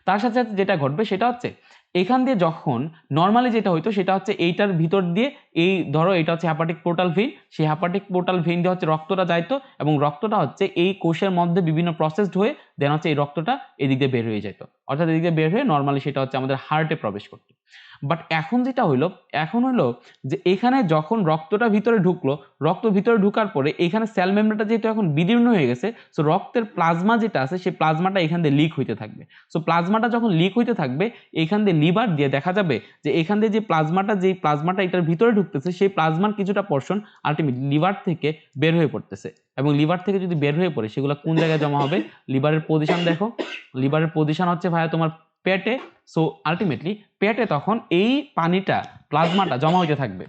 তার সাথে সাথে যেটা ঘটবে সেটা হচ্ছে এখান দিয়ে যখন নর্মালি যেটা হইতো সেটা হচ্ছে এইটার ভিতর দিয়ে এই ধরো এটা হচ্ছে হ্যাপাটিক পোর্টাল ভেইন, সেই হ্যাপাটিক পোর্টাল ভেইন দিয়ে হচ্ছে রক্তটা যাইতো, এবং রক্তটা হচ্ছে এই কোষের মধ্যে বিভিন্ন প্রসেসড হয়ে দেন হচ্ছে এই রক্তটা এদিক দিয়ে বের হয়ে যেত, অর্থাৎ এদিক দিয়ে বের হয়ে নর্মালি সেটা হচ্ছে আমাদের হার্টে প্রবেশ করতো। বাট এখন যেটা হইলো, এখন হলো যে এখানে যখন রক্তটা ভিতরে ঢুকলো, রক্ত ভিতরে ঢুকার পরে এখানে সেল মেমব্রেনটা যেহেতু এখন বিদীর্ণ হয়ে গেছে, সো রক্তের প্লাজমা যেটা আছে সেই প্লাজমাটা এখান দিয়ে লিক হইতে থাকবে, সো প্লাজমাটা যখন লিক হইতে থাকবে এখান দিয়ে লিভার দিয়ে দেখা যাবে যে এখান দিয়ে যে প্লাজমাটা এটার ভিতরে ঢুকতেছে সেই প্লাজমার কিছুটা পোরশন আলটিমেটলি লিভার থেকে বের হয়ে পড়তেছে, এবং লিভার থেকে যদি বের হয়ে পড়ে সেগুলো কোন জায়গায় জমা হবে, লিভারের পজিশন দেখো, লিভারের পজিশন হচ্ছে ভাইয়া তোমার পেটে, সো আলটিমেটলি পেটে তখন এই পানিটা প্লাজমাটা জমা হইতে থাকবে,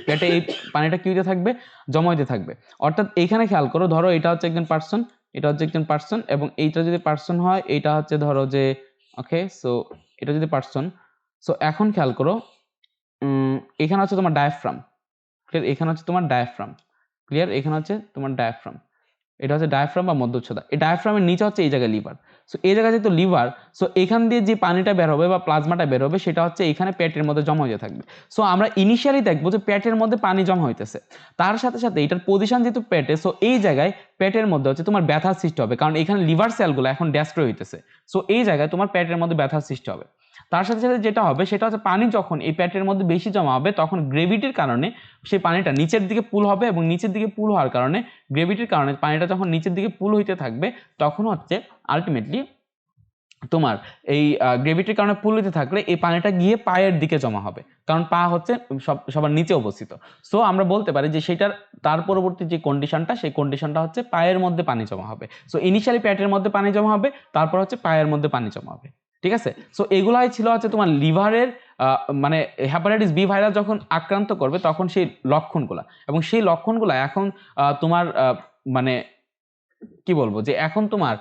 পেটে এই পানিটা কি হইতে থাকবে, জমা হইতে থাকবে। অর্থাৎ এইখানে খেয়াল করো, ধরো এটা হচ্ছে একজন পার্সন, এটা হচ্ছে একজন পার্সন, এবং এইটা যদি পার্সন হয় এইটা হচ্ছে ধরো যে ওকে, সো এটা যদি পার্সন, সো এখন খেয়াল করো এখানে হচ্ছে তোমার ডায়াফ্রাম, ক্লিয়ার, এখানে হচ্ছে তোমার ডায়াফ্রাম, ক্লিয়ার, এখানে হচ্ছে তোমার ডায়াফ্রাম, এটা হচ্ছে ডায়াফ্রাম বা মধ্যচ্ছদা, এই ডায়াফ্রামের নিচে হচ্ছে এই জায়গায় লিভার, সো এই জায়গায় যেহেতু লিভার, সো এখান দিয়ে যে পানিটা বের হবে বা প্লাজমাটা বের হবে সেটা হচ্ছে এখানে পেটের মধ্যে জমা হয়ে থাকবে। সো আমরা ইনিশিয়ালি দেখবো যে পেটের মধ্যে পানি জমা হইতেছে, তার সাথে সাথে এটার পজিশন যেহেতু পেটে, সো এই জায়গায় পেটের মধ্যে হচ্ছে তোমার ব্যথার সৃষ্টি হবে, কারণ এখানে লিভার সেলগুলো এখন ডেস্ট্রয় হইতেছে, সো এই জায়গায় তোমার পেটের মধ্যে ব্যথার সৃষ্টি হবে। তার সাথে সাথে যেটা হবে সেটা হচ্ছে পানি যখন এই পেটের মধ্যে বেশি জমা হবে তখন গ্রেভিটির কারণে সেই পানিটা নিচের দিকে পুল হবে, এবং নিচের দিকে পুল হওয়ার কারণে গ্রেভিটির কারণে পানিটা যখন নিচের দিকে পুল হইতে থাকবে তখন হচ্ছে আলটিমেটলি তোমার এই গ্রেভিটির কারণে পুল হইতে থাকলে এই পানিটা গিয়ে পায়ের দিকে জমা হবে, কারণ পা হচ্ছে সবার নিচে অবস্থিত, সো আমরা বলতে পারি যে সেটার তার পরবর্তী যে কন্ডিশনটা সেই কন্ডিশনটা হচ্ছে পায়ের মধ্যে পানি জমা হবে। সো ইনিশিয়ালি পেটের মধ্যে পানি জমা হবে, তারপর হচ্ছে পায়ের মধ্যে পানি জমা হবে। ঠিক আছে, সো এগুলাই ছিল হচ্ছে তোমার লিভারের মানে হেপাটাইটিস বি ভাইরাস যখন আক্রান্ত করবে তখন সেই লক্ষণগুলা, এবং সেই লক্ষণগুলা এখন তোমার মানে কি বলবো যে এখন তোমার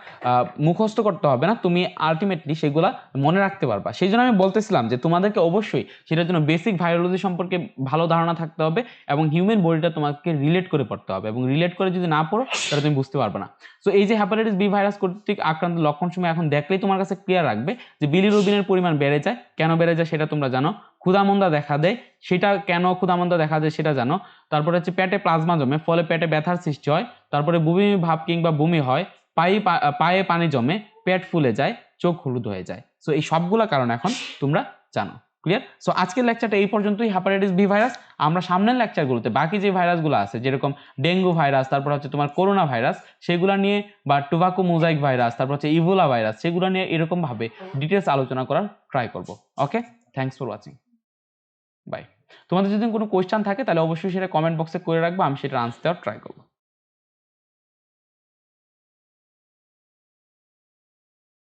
মুখস্থ করতে হবে না, তুমি আলটিমেটলি সেগুলা মনে রাখতে পারবা। সেই জন্য আমি বলতেছিলাম যে তোমাদেরকে অবশ্যই সেটার জন্য বেসিক ভাইরোলজি সম্পর্কে ভালো ধারণা থাকতে হবে, এবং হিউম্যান বডিটা তোমাকে রিলেট করে পড়তে হবে, এবং রিলেট করে যদি না পড়ো তাহলে তুমি বুঝতে পারবে না। সো এই যে হেপাটাইটিস বি ভাইরাস কর্তৃক আক্রান্ত লক্ষণ সময় এখন দেখলেই তোমার কাছে ক্লিয়ার রাখবে যে বিলিরুবিনের পরিমাণ বেড়ে যায়, কেন বেড়ে যায় সেটা তোমরা জানো, ক্ষুধামন্দা দেখা দেয়, সেটা কেন ক্ষুধামন্দা দেখা যায় সেটা জানো। তারপরে হচ্ছে পেটে প্লাজমা জমে, ফলে পেটে ব্যথার সৃষ্টি হয়। তারপরে বমি ভাব কিংবা বমি হয়, পায়ে পানি জমে, পেট ফুলে যায়, চোখ হলুদ হয়ে যায়। সো এই সবগুলা কারণ এখন তোমরা জানো। ক্লিয়ার? সো আজকের লেকচারটা এই পর্যন্তই, হেপাটাইটিস বি ভাইরাস। আমরা সামনের লেকচারগুলোতে বাকি যে ভাইরাসগুলো আছে, যেরকম ডেঙ্গু ভাইরাস, তারপর হচ্ছে তোমার করোনা ভাইরাস, সেগুলো নিয়ে, বা টোবাকো মোজাইক ভাইরাস, তারপর হচ্ছে ইবোলা ভাইরাস, সেগুলো নিয়ে এরকম ভাবে ডিটেলস আলোচনা করার ট্রাই করব। ওকে, থ্যাংকস ফর ওয়াচিং, বাই। তোমাদের যদি কোনো কোয়েশ্চেন থাকে তাহলে অবশ্যই সেটা কমেন্ট বক্সে করে রাখবো, আমি সেটা আনসার দেওয়ার ট্রাই করবো।